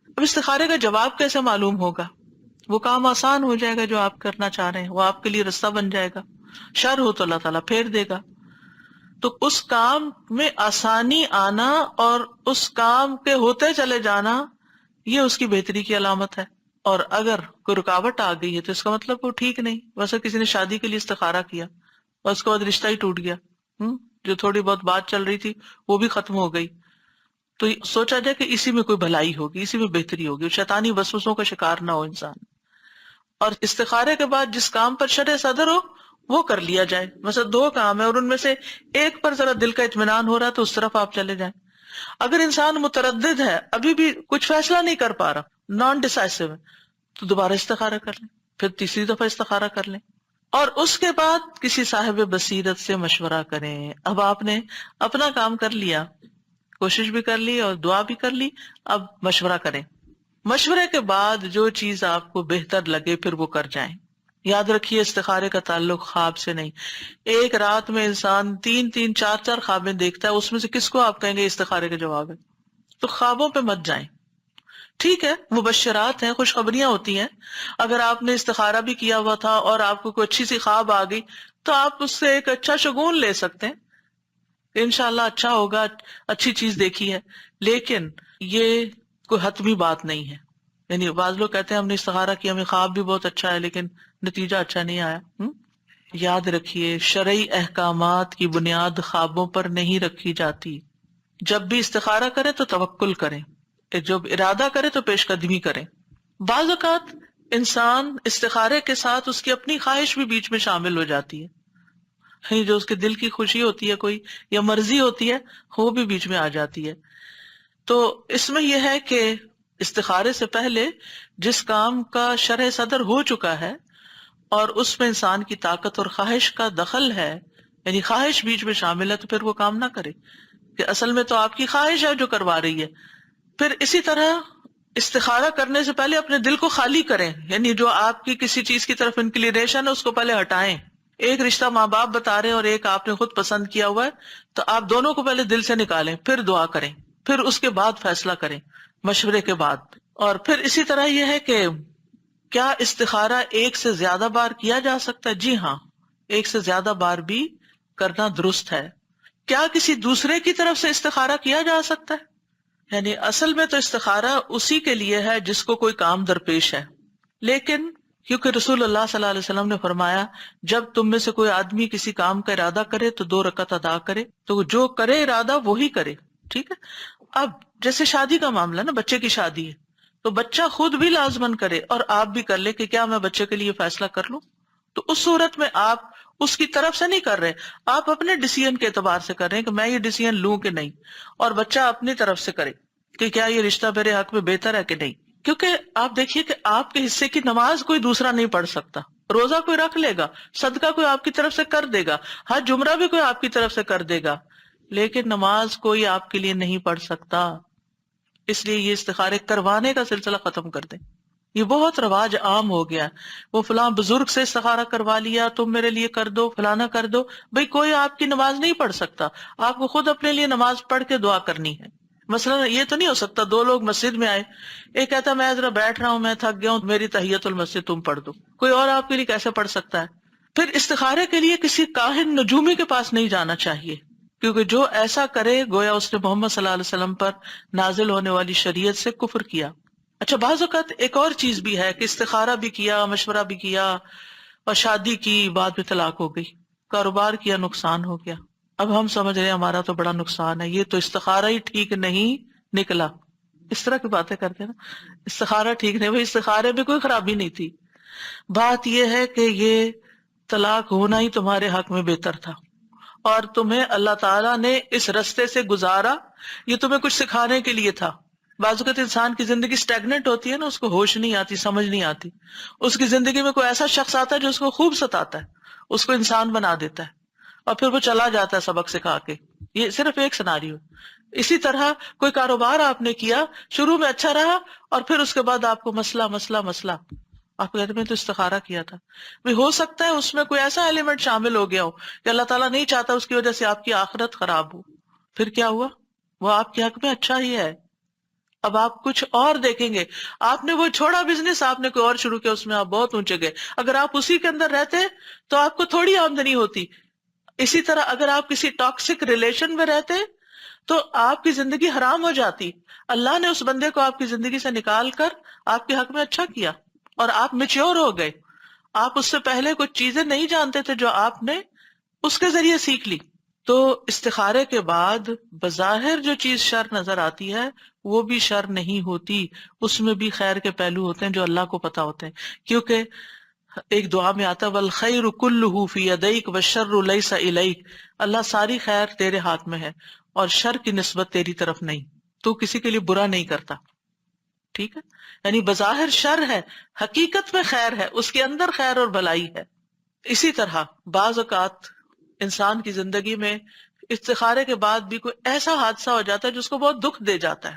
اب استخارے کا جواب کیسے معلوم ہوگا؟ وہ کام آسان ہو جائے گا جو آپ کرنا چاہ رہے ہیں، وہ آپ کے لیے رستہ بن جائے گا. شر ہو تو اللہ تعالیٰ پھیر دے گا. تو اس کام میں آسانی آنا اور اس کام کے ہوتے چلے جانا یہ اس کی بہتری کی علامت ہے. اور اگر کوئی رکاوٹ آ گئی ہے تو اس کا مطلب وہ ٹھیک نہیں. ویسے کسی نے شادی کے لیے استخارہ کیا اور اس کے بعد رشتہ ہی ٹوٹ گیا، جو تھوڑی بہت بات چل رہی تھی وہ بھی ختم ہو گئی، تو سوچا جائے کہ اسی میں کوئی بھلائی ہوگی، اسی میں بہتری ہوگی، شیطانی وسوسوں کا شکار نہ ہو انسان. اور استخارے کے بعد جس کام پر شرع صدر ہو وہ کر لیا جائے. مثلا دو کام ہے اور ان میں سے ایک پر ذرا دل کا اطمینان ہو رہا تو اس طرف آپ چلے جائیں. اگر انسان متردد ہے، ابھی بھی کچھ فیصلہ نہیں کر پا رہا، نان ڈیسائسو ہے، تو دوبارہ استخارہ کر لیں، پھر تیسری دفعہ استخارہ کر لیں اور اس کے بعد کسی صاحب بصیرت سے مشورہ کریں. اب آپ نے اپنا کام کر لیا، کوشش بھی کر لی اور دعا بھی کر لی، اب مشورہ کریں. مشورے کے بعد جو چیز آپ کو بہتر لگے پھر وہ کر جائیں. یاد رکھیے استخارے کا تعلق خواب سے نہیں. ایک رات میں انسان 3 4 خوابیں دیکھتا ہے، اس میں سے کس کو آپ کہیں گے استخارے کا جواب ہے؟ تو خوابوں پہ مت جائیں. ٹھیک ہے مبشرات ہیں، خوشخبریاں ہوتی ہیں. اگر آپ نے استخارہ بھی کیا ہوا تھا اور آپ کو کوئی اچھی سی خواب آ گئی تو آپ اس سے ایک اچھا شگون لے سکتے ہیں کہ انشاءاللہ اچھا ہوگا، اچھی چیز دیکھی ہے. لیکن یہ کوئی حتمی بات نہیں ہے. یعنی بعض لوگ کہتے ہیں ہم نے استخارہ کیا، ہمیں خواب بھی بہت اچھا ہے لیکن نتیجہ اچھا نہیں آیا. یاد رکھیے شرعی احکامات کی بنیاد خوابوں پر نہیں رکھی جاتی. جب بھی استخارہ کریں تو توکل کریں، جب ارادہ کرے تو پیش قدمی کریں. بعض اوقات انسان استخارے کے ساتھ اس کی اپنی خواہش بھی بیچ میں شامل ہو جاتی ہے. کہیں جو اس کے دل کی خوشی ہوتی ہے کوئی یا مرضی ہوتی ہے وہ بھی بیچ میں آ جاتی ہے. تو اس میں یہ ہے کہ استخارے سے پہلے جس کام کا شرح صدر ہو چکا ہے اور اس میں انسان کی طاقت اور خواہش کا دخل ہے، یعنی خواہش بیچ میں شامل ہے، تو پھر وہ کام نہ کرے کہ اصل میں تو آپ کی خواہش ہے جو کروا رہی ہے. پھر اسی طرح استخارہ کرنے سے پہلے اپنے دل کو خالی کریں، یعنی جو آپ کی کسی چیز کی طرف انکلینیشن ہے اس کو پہلے ہٹائیں. ایک رشتہ ماں باپ بتا رہے ہیں اور ایک آپ نے خود پسند کیا ہوا ہے، تو آپ دونوں کو پہلے دل سے نکالیں، پھر دعا کریں، پھر اس کے بعد فیصلہ کریں مشورے کے بعد. اور پھر اسی طرح یہ ہے کہ کیا استخارہ ایک سے زیادہ بار کیا جا سکتا ہے؟ جی ہاں، ایک سے زیادہ بار بھی کرنا درست ہے. کیا کسی دوسرے کی طرف سے استخارہ کیا جا سکتا ہے؟ یعنی اصل میں تو استخارہ اسی کے لیے ہے جس کو کوئی کام درپیش ہے، لیکن کیونکہ رسول اللہ صلی اللہ علیہ وسلم نے فرمایا جب تم میں سے کوئی آدمی کسی کام کا ارادہ کرے تو 2 رکعت ادا کرے، تو جو کرے ارادہ وہی کرے. ٹھیک ہے. اب جیسے شادی کا معاملہ نا، بچے کی شادی ہے تو بچہ خود بھی لازمن کرے اور آپ بھی کر لے کہ کیا میں بچے کے لیے فیصلہ کر لوں. تو اس صورت میں آپ اس کی طرف سے نہیں کر رہے، آپ اپنے ڈیسیژن کے اعتبار سے کر رہے ہیں کہ میں یہ ڈیسیژن لوں کہ نہیں، اور بچہ اپنی طرف سے کرے کہ کیا یہ رشتہ میرے حق میں بہتر ہے کہ نہیں. کیونکہ آپ دیکھیے کہ آپ کے حصے کی نماز کوئی دوسرا نہیں پڑھ سکتا، روزہ کوئی رکھ لے گا، صدقہ کوئی آپ کی طرف سے کر دے گا، حج عمرہ بھی کوئی آپ کی طرف سے کر دے گا، لیکن نماز کوئی آپ کے لیے نہیں پڑھ سکتا. اس لیے یہ استخارے کروانے کا سلسلہ ختم کر دیں. یہ بہت رواج عام ہو گیا، وہ فلاں بزرگ سے استخارہ کروا لیا، تم میرے لیے کر دو، فلانا کر دو. بھئی کوئی آپ کی نماز نہیں پڑھ سکتا، آپ کو خود اپنے لیے نماز پڑھ کے دعا کرنی ہے. مثلا یہ تو نہیں ہو سکتا 2 لوگ مسجد میں آئے، ایک کہتا میں ذرا بیٹھ رہا ہوں، میں تھک گیا ہوں، میری تحیت المسجد تم پڑھ دو. کوئی اور آپ کے لیے کیسے پڑھ سکتا ہے؟ پھر استخارے کے لیے کسی کاہن نجومی کے پاس نہیں جانا چاہیے، کیونکہ جو ایسا کرے گویا اس نے محمد صلی اللہ علیہ وسلم پر نازل ہونے والی شریعت سے کفر کیا. اچھا، بعض اوقات ایک اور چیز بھی ہے کہ استخارہ بھی کیا، مشورہ بھی کیا اور شادی کی، بعد میں طلاق ہو گئی، کاروبار کیا، نقصان ہو گیا. اب ہم سمجھ رہے ہیں ہمارا تو بڑا نقصان ہے، یہ تو استخارہ ہی ٹھیک نہیں نکلا. اس طرح کی باتیں کرتے ہیں نا، استخارہ ٹھیک نہیں، وہ استخارے میں کوئی خرابی نہیں تھی. بات یہ ہے کہ یہ طلاق ہونا ہی تمہارے حق میں بہتر تھا، اور تمہیں اللہ تعالیٰ نے اس رستے سے گزارا، یہ تمہیں کچھ سکھانے کے لیے تھا. بعض اوقات انسان کی زندگی اسٹیگنٹ ہوتی ہے نا، اس کو ہوش نہیں آتی، سمجھ نہیں آتی، اس کی زندگی میں کوئی ایسا شخص آتا ہے جو اس کو خوب ستاتا ہے، اس کو انسان بنا دیتا ہے، اور پھر وہ چلا جاتا ہے سبق سکھا کے. یہ صرف ایک سناریو. اسی طرح کوئی کاروبار آپ نے کیا، شروع میں اچھا رہا، اور پھر اس کے بعد آپ کو مسئلہ مسئلہ مسئلہ، آپ کہتے میں تو استخارہ کیا تھا. بھی ہو سکتا ہے اس میں کوئی ایسا ایلیمنٹ شامل ہو گیا ہو کہ اللہ تعالیٰ نہیں چاہتا اس کی وجہ سے آپ کی آخرت خراب ہو. پھر کیا ہوا؟ وہ آپ کے حق میں اچھا ہی ہے. اب آپ کچھ اور دیکھیں گے. آپ نے وہ چھوڑا بزنس، آپ نے کوئی اور شروع کیا، اس میں آپ بہت اونچے گئے. اگر آپ اسی کے اندر رہتے تو آپ کو تھوڑی آمدنی ہوتی. اسی طرح اگر آپ کسی ٹاکسک ریلیشن میں رہتے تو آپ کی زندگی حرام ہو جاتی. اللہ نے اس بندے کو آپ کی زندگی سے نکال کر آپ کے حق میں اچھا کیا، اور آپ میچور ہو گئے. آپ اس سے پہلے کچھ چیزیں نہیں جانتے تھے جو آپ نے اس کے ذریعے سیکھ لی. تو استخارے کے بعد بظاہر جو چیز شر نظر آتی ہے وہ بھی شر نہیں ہوتی، اس میں بھی خیر کے پہلو ہوتے ہیں جو اللہ کو پتا ہوتے ہیں. کیونکہ ایک دعا میں آتا ہے والخیر کلہ فی یدیک والشر لیس الیک، اللہ ساری خیر تیرے ہاتھ میں ہے اور شر کی نسبت تیری طرف نہیں، تو کسی کے لیے برا نہیں کرتا. ٹھیک ہے، یعنی بظاہر شر ہے، حقیقت میں خیر ہے، اس کے اندر خیر اور بھلائی ہے. اسی طرح بعض اوقات انسان کی زندگی میں استخارے کے بعد بھی کوئی ایسا حادثہ ہو جاتا ہے جس کو بہت دکھ دے جاتا ہے،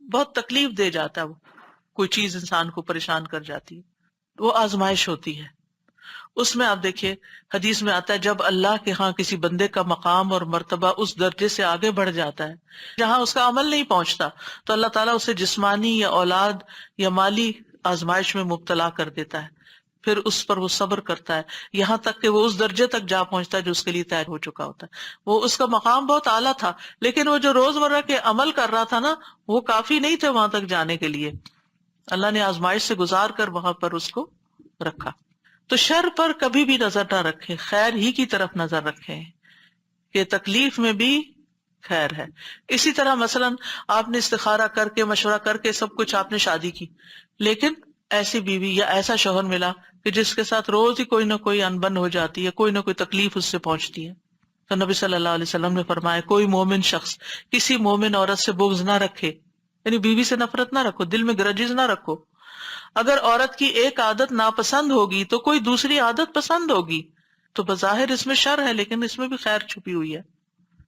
بہت تکلیف دے جاتا ہے، وہ کوئی چیز انسان کو پریشان کر جاتی ہے، وہ آزمائش ہوتی ہے. اس میں آپ دیکھیے حدیث میں آتا ہے جب اللہ کے ہاں کسی بندے کا مقام اور مرتبہ اس درجے سے آگے بڑھ جاتا ہے جہاں اس کا عمل نہیں پہنچتا، تو اللہ تعالیٰ اسے جسمانی یا اولاد یا مالی آزمائش میں مبتلا کر دیتا ہے. پھر اس پر وہ صبر کرتا ہے یہاں تک کہ وہ اس درجے تک جا پہنچتا ہے جو اس کے لیے طے ہو چکا ہوتا ہے. وہ اس کا مقام بہت اعلیٰ تھا، لیکن وہ جو روزمرہ کے عمل کر رہا تھا نا، وہ کافی نہیں تھے وہاں تک جانے کے لیے. اللہ نے آزمائش سے گزار کر وہاں پر اس کو رکھا. تو شر پر کبھی بھی نظر نہ رکھیں، خیر ہی کی طرف نظر رکھیں کہ تکلیف میں بھی خیر ہے. اسی طرح مثلا آپ نے استخارہ کر کے، مشورہ کر کے سب کچھ آپ نے شادی کی، لیکن ایسی بیوی یا ایسا شوہر ملا کہ جس کے ساتھ روز ہی کوئی نہ کوئی انبن ہو جاتی ہے، کوئی نہ کوئی تکلیف اس سے پہنچتی ہے، تو نبی صلی اللہ علیہ وسلم نے فرمایا کوئی مومن شخص کسی مومن عورت سے بغض نہ رکھے، یعنی بیوی سے نفرت نہ رکھو، دل میں گرجز نہ رکھو. اگر عورت کی ایک عادت ناپسند ہوگی تو کوئی دوسری عادت پسند ہوگی، تو بظاہر اس میں شر ہے لیکن اس میں بھی خیر چھپی ہوئی ہے.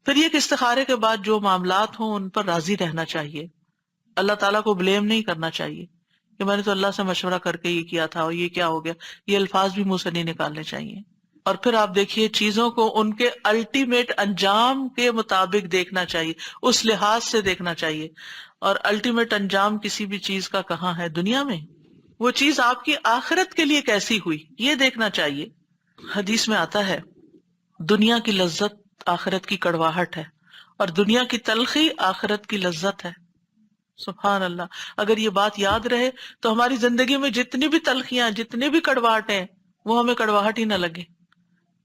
پھر یہ کہ استخارے کے بعد جو معاملات ہوں ان پر راضی رہنا چاہیے، اللہ تعالیٰ کو بلیم نہیں کرنا چاہیے کہ میں نے تو اللہ سے مشورہ کر کے یہ کیا تھا اور یہ کیا ہو گیا، یہ الفاظ بھی منہ سے نہیں نکالنے چاہیے. اور پھر آپ دیکھیے چیزوں کو ان کے الٹیمیٹ انجام کے مطابق دیکھنا چاہیے، اس لحاظ سے دیکھنا چاہیے. اور الٹیمیٹ انجام کسی بھی چیز کا کہاں ہے؟ دنیا میں. وہ چیز آپ کی آخرت کے لیے کیسی ہوئی یہ دیکھنا چاہیے. حدیث میں آتا ہے دنیا کی لذت آخرت کی کڑواہٹ ہے اور دنیا کی تلخی آخرت کی لذت ہے. سبحان اللہ. اگر یہ بات یاد رہے تو ہماری زندگی میں جتنی بھی تلخیاں، جتنی بھی کڑواہٹیں، وہ ہمیں کڑواہٹ ہی نہ لگے،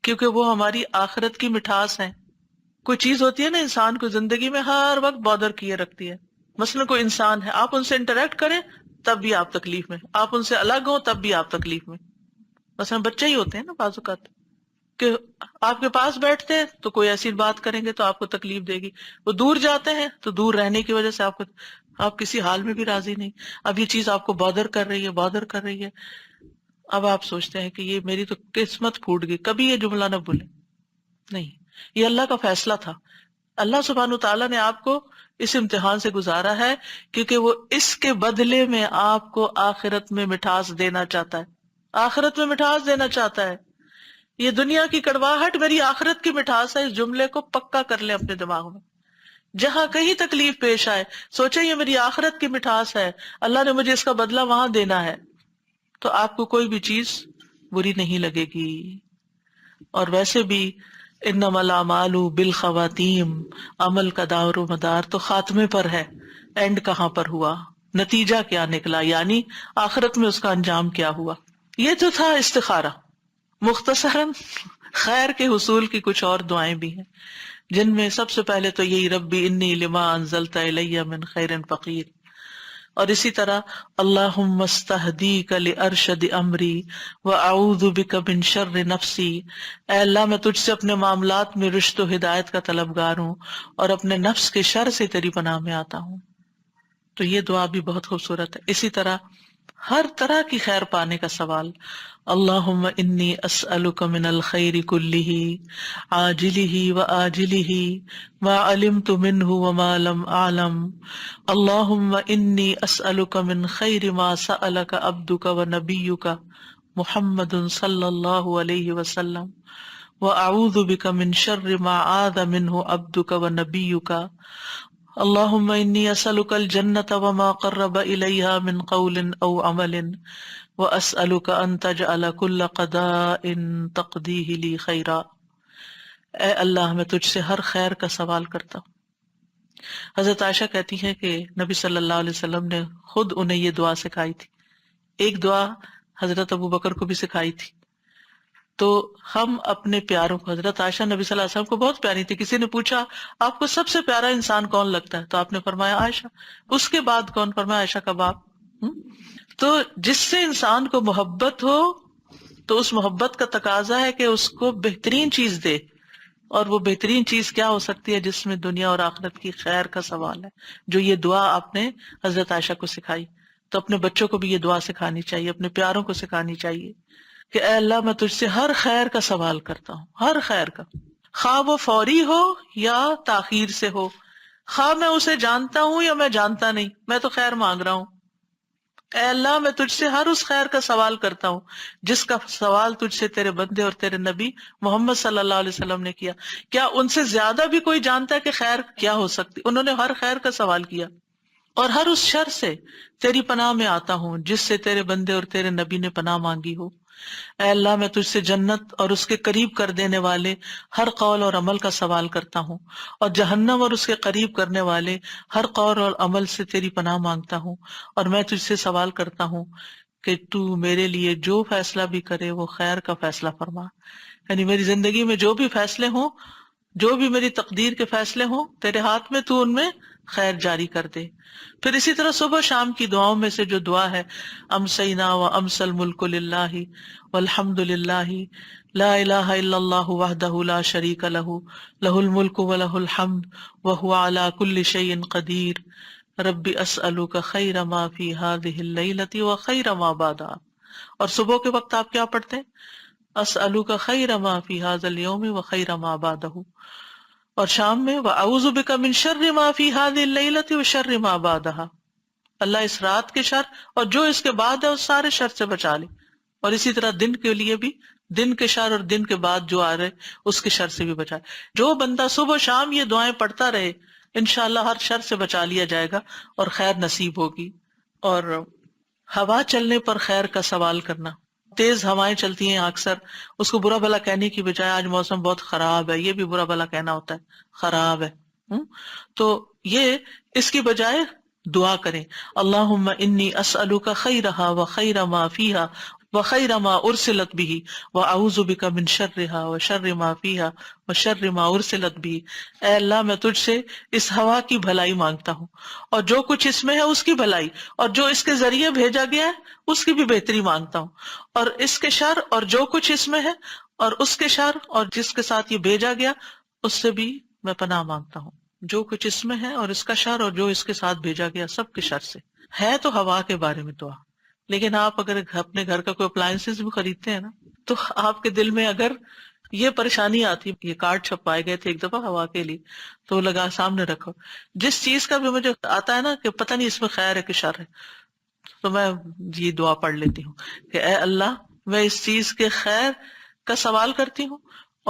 کیونکہ وہ ہماری آخرت کی مٹھاس ہے. کوئی چیز ہوتی ہے نا انسان کو زندگی میں ہر وقت بادر کیے رکھتی ہے. مثلا کوئی انسان ہے، آپ ان سے انٹریکٹ کریں تب بھی آپ تکلیف میں، آپ ان سے الگ ہوں تب بھی آپ تکلیف میں. مثلا بچے ہی ہوتے ہیں نا بعض اوقات کہ آپ کے پاس بیٹھتے ہیں تو کوئی ایسی بات کریں گے تو آپ کو تکلیف دے گی، وہ دور جاتے ہیں تو دور رہنے کی وجہ سے آپ کسی حال میں بھی راضی نہیں. اب یہ چیز آپ کو بادر کر رہی ہے، بادر کر رہی ہے. اب آپ سوچتے ہیں کہ یہ میری تو قسمت پھوٹ گئی، کبھی یہ جملہ نہ بھولیں. نہیں، یہ اللہ کا فیصلہ تھا. اللہ سبحانہ تعالیٰ نے آپ کو اس امتحان سے گزارا ہے کیونکہ وہ اس کے بدلے میں آپ کو آخرت میں مٹھاس دینا چاہتا ہے. آخرت میں مٹھاس دینا چاہتا ہے. یہ دنیا کی کڑواہٹ میری آخرت کی مٹھاس ہے، اس جملے کو پکا کر لیں اپنے دماغ میں. جہاں کہیں تکلیف پیش آئے سوچیں یہ میری آخرت کی مٹھاس ہے، اللہ نے مجھے اس کا بدلہ وہاں دینا ہے، تو آپ کو کوئی بھی چیز بری نہیں لگے گی. اور ویسے بھی انما الاعمال بالخواتیم، عمل کا دار و مدار تو خاتمے پر ہے. اینڈ کہاں پر ہوا، نتیجہ کیا نکلا، یعنی آخرت میں اس کا انجام کیا ہوا. یہ تو تھا استخارہ. مختصراً خیر کے حصول کی کچھ اور دعائیں بھی ہیں، جن میں سب سے پہلے تو یہی ربی انی لما انزلت الی من خیر فقیر، اور اسی طرح اللہم استہدیک لارشد امری واعوذ بک من شر نفسی، اے اللہ میں تجھ سے اپنے معاملات میں رشد و ہدایت کا طلبگار ہوں اور اپنے نفس کے شر سے تیری پناہ میں آتا ہوں. تو یہ دعا بھی بہت خوبصورت ہے. اسی طرح ہر طرح کی خیر پانے کا سوال، اللہم انی اسألک من الخیر کلہ عاجلہ وآجلہ ما علمت منہ وما لم اعلم، اللہم انی اسألک من خیر ما سألک عبدک ونبیک محمد صلی اللہ علیہ وسلم واعوذ بک من شر ما عاذ منہ عبدک ونبیک، اللہم انی اسألک الجنۃ وما قرب الیہا من قول او عمل واسألک ان تجعل کل قضاء تقضیہ لی خیرا. اے اللہ میں تجھ سے ہر خیر کا سوال کرتا ہوں. حضرت عائشہ کہتی ہیں کہ نبی صلی اللہ علیہ وسلم نے خود انہیں یہ دعا سکھائی تھی. ایک دعا حضرت ابو بکر کو بھی سکھائی تھی. تو ہم اپنے پیاروں کو، حضرت عائشہ نبی صلی اللہ علیہ وسلم کو بہت پیاری تھی. کسی نے پوچھا آپ کو سب سے پیارا انسان کون لگتا ہے، تو آپ نے فرمایا عائشہ. اس کے بعد کون؟ فرمایا عائشہ کا باپ. تو جس سے انسان کو محبت ہو تو اس محبت کا تقاضا ہے کہ اس کو بہترین چیز دے، اور وہ بہترین چیز کیا ہو سکتی ہے؟ جس میں دنیا اور آخرت کی خیر کا سوال ہے، جو یہ دعا آپ نے حضرت عائشہ کو سکھائی. تو اپنے بچوں کو بھی یہ دعا سکھانی چاہیے، اپنے پیاروں کو سکھانی چاہیے کہ اے اللہ میں تجھ سے ہر خیر کا سوال کرتا ہوں، ہر خیر کا، خواہ وہ فوری ہو یا تاخیر سے ہو، خواہ میں اسے جانتا ہوں یا میں جانتا نہیں، میں تو خیر مانگ رہا ہوں. اے اللہ میں تجھ سے ہر اس خیر کا سوال کرتا ہوں جس کا سوال تجھ سے تیرے بندے اور تیرے نبی محمد صلی اللہ علیہ وسلم نے کیا. کیا ان سے زیادہ بھی کوئی جانتا ہے کہ خیر کیا ہو سکتی؟ انہوں نے ہر خیر کا سوال کیا. اور ہر اس شر سے تیری پناہ میں آتا ہوں جس سے تیرے بندے اور تیرے نبی نے پناہ مانگی ہو. اے اللہ میں تجھ سے جنت اور اس کے قریب کر دینے والے ہر قول اور عمل کا سوال کرتا ہوں، اور جہنم اور اس کے قریب کرنے والے ہر قول اور عمل سے تیری پناہ مانگتا ہوں. اور میں تجھ سے سوال کرتا ہوں کہ تو میرے لیے جو فیصلہ بھی کرے وہ خیر کا فیصلہ فرما. یعنی میری زندگی میں جو بھی فیصلے ہوں، جو بھی میری تقدیر کے فیصلے ہوں، تیرے ہاتھ میں، تو ان میں خیر جاری کر دے. پھر اسی طرح صبح شام کی دعاؤں میں سے جو دعا ہے امسینا و امس الملک للہ والحمد للہ لا الہ الا اللہ وحدہ لا شریک لہ لہ الملک ولہ الحمد وہو علی کل شیء قدیر رب اسألک خیر ما فی ہذہ اللیلۃ وخیر ما بعدہا. اور صبح کے وقت آپ کیا پڑھتے ہیں؟ اسألک خیر ما فی ھذا الیوم وخیر ما بعدہ. اور شام میں واعوذ بک من شر ما فی ھذہ اللیلۃ وشر ما بعدہا. اللہ اس رات کے شر اور جو اس کے بعد ہے اس سارے شر سے بچا لے. اور اسی طرح دن کے لیے بھی دن کے شر اور دن کے بعد جو آ رہے اس کے شر سے بھی بچائے. جو بندہ صبح شام یہ دعائیں پڑھتا رہے انشاءاللہ ہر شر سے بچا لیا جائے گا اور خیر نصیب ہوگی. اور ہوا چلنے پر خیر کا سوال کرنا. تیز ہوائیں چلتی ہیں اکثر، اس کو برا بھلا کہنے کی بجائے آج موسم بہت خراب ہے، یہ بھی برا بھلا کہنا ہوتا ہے خراب ہے. تو یہ اس کی بجائے دعا کریں اللہم انی اسألک خیرہا وخیر ما فیہا وخیر ما ارسلت بہ واعوذ بک من شرہا وشر ما فیہا وشر ما ارسلت بہ. اے اللہ میں تجھ سے اس ہوا کی بھلائی مانگتا ہوں اور جو کچھ اس میں ہے اس کی بھلائی، اور جو اس کے ذریعے بھیجا گیا ہے اس کی بھی بہتری مانگتا ہوں، اور اس کے شر اور جو کچھ اس میں ہے اور اس کے شر اور جس کے ساتھ یہ بھیجا گیا اس سے بھی میں پناہ مانگتا ہوں. جو کچھ اس میں ہے اور اس کا شر اور جو اس کے ساتھ بھیجا گیا سب کے شر سے. ہے تو ہوا کے بارے میں دعا، لیکن آپ اگر اپنے گھر کا کوئی اپلائنسز بھی خریدتے ہیں نا تو آپ کے دل میں اگر یہ پریشانی آتی، یہ کارڈ چھپائے گئے تھے ایک دفعہ ہوا کے لیے تو لگا سامنے رکھو، جس چیز کا بھی مجھے آتا ہے نا کہ پتہ نہیں اس میں خیر ہے کہ شر ہے، تو میں یہ دعا پڑھ لیتی ہوں کہ اے اللہ میں اس چیز کے خیر کا سوال کرتی ہوں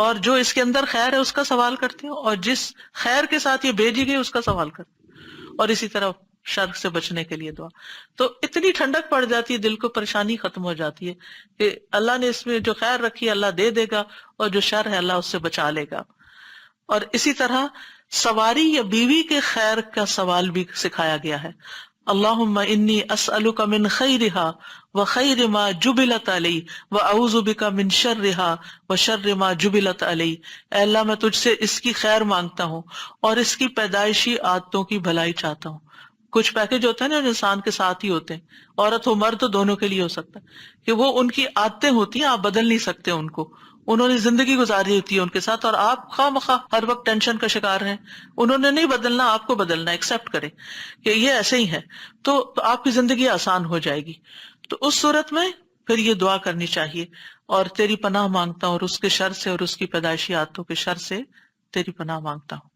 اور جو اس کے اندر خیر ہے اس کا سوال کرتی ہوں، اور جس خیر کے ساتھ یہ بھیجی گئی اس کا سوال کرتی ہوں، اور اسی طرح شر سے بچنے کے لیے دعا. تو اتنی ٹھنڈک پڑ جاتی ہے، دل کو پریشانی ختم ہو جاتی ہے کہ اللہ نے اس میں جو خیر رکھی ہے اللہ دے دے گا اور جو شر ہے اللہ اس سے بچا لے گا. اور اسی طرح سواری یا بیوی کے خیر کا سوال بھی سکھایا گیا ہے. اللہم انی اسألک من خیرہا وخیر ما جبلت علی واعوذ بک من شرہا وشر ما جبلت علی. اے اللہ میں تجھ سے اس کی خیر مانگتا ہوں اور اس کی پیدائشی عادتوں کی بھلائی چاہتا ہوں. کچھ پیکج ہوتا ہے نا جو انسان کے ساتھ ہی ہوتے ہیں، عورت ہو مرد تو دونوں کے لیے ہو سکتا ہے، کہ وہ ان کی عادتیں ہوتی ہیں، آپ بدل نہیں سکتے ان کو، انہوں نے زندگی گزاری ہوتی ہے ان کے ساتھ اور آپ خواہ مخواہ ہر وقت ٹینشن کا شکار ہیں. انہوں نے نہیں بدلنا، آپ کو بدلنا، ایکسپٹ کریں کہ یہ ایسے ہی ہے تو آپ کی زندگی آسان ہو جائے گی. تو اس صورت میں پھر یہ دعا کرنی چاہیے اور تیری پناہ مانگتا ہوں اور اس کے شر سے اور اس کی پیدائشی عادتوں کے شر سے تیری پناہ مانگتا ہوں.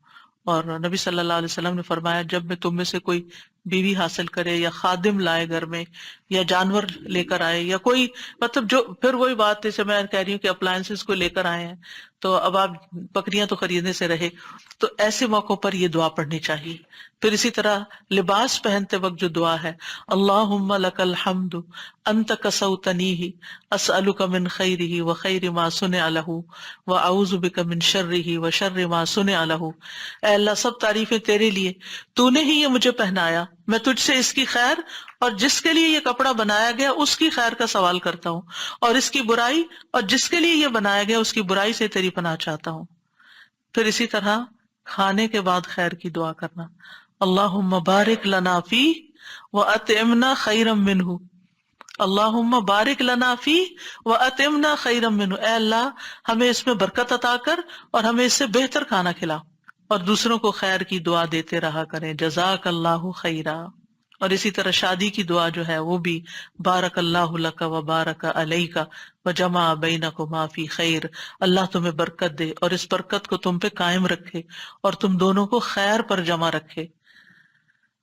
اور نبی صلی اللہ علیہ وسلم نے فرمایا جب میں تم میں سے کوئی بیوی حاصل کرے یا خادم لائے گھر میں یا جانور لے کر آئے یا کوئی مطلب جو پھر وہی بات جیسے میں کہہ رہی ہوں کہ اپلائنسز کو لے کر آئے ہیں تو اب آپ بکریاں تو خریدنے سے رہے، تو ایسے موقعوں پر یہ دعا پڑھنی چاہیے. پھر اسی طرح لباس پہنتے وقت جو دعا ہے اللہم لک الحمد انت کسوتنیہ اسألک من خیرہ وخیر ما صنع لہ واعوذ بک من شرہ وشر ما صنع لہ. اے اللہ سب تعریفیں تیرے لیے، تو نے ہی یہ مجھے پہنایا، میں تجھ سے اس کی خیر اور جس کے لیے یہ کپڑا بنایا گیا اس کی خیر کا سوال کرتا ہوں، اور اس کی برائی اور جس کے لیے یہ بنایا گیا اس کی برائی سے تیری پناہ چاہتا ہوں. پھر اسی طرح کھانے کے بعد خیر کی دعا کرنا اللہم بارک لنا فی واطعمنا خیرا منہ. اللہم بارک لنا فی واطعمنا خیرا منہ. اے اللہ ہمیں اس میں برکت عطا کر اور ہمیں اس سے بہتر کھانا کھلا. اور دوسروں کو خیر کی دعا دیتے رہا کریں جزاک اللہ خیرا. اور اسی طرح شادی کی دعا جو ہے وہ بھی بارک اللہ لک و بارک علیک وجمع بینکما فی خیر. اللہ تمہیں برکت دے اور اس برکت کو تم پہ قائم رکھے اور تم دونوں کو خیر پر جمع رکھے.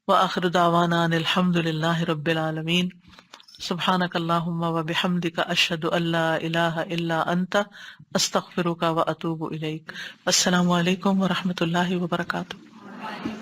وآخر دعوانا ان الحمد للہ رب العالمین. سبحانک اللہم وبحمدک اشہد ان لا الہ الا انت استغفرک واتوب الیک. السلام علیکم ورحمۃ اللہ وبرکاتہ.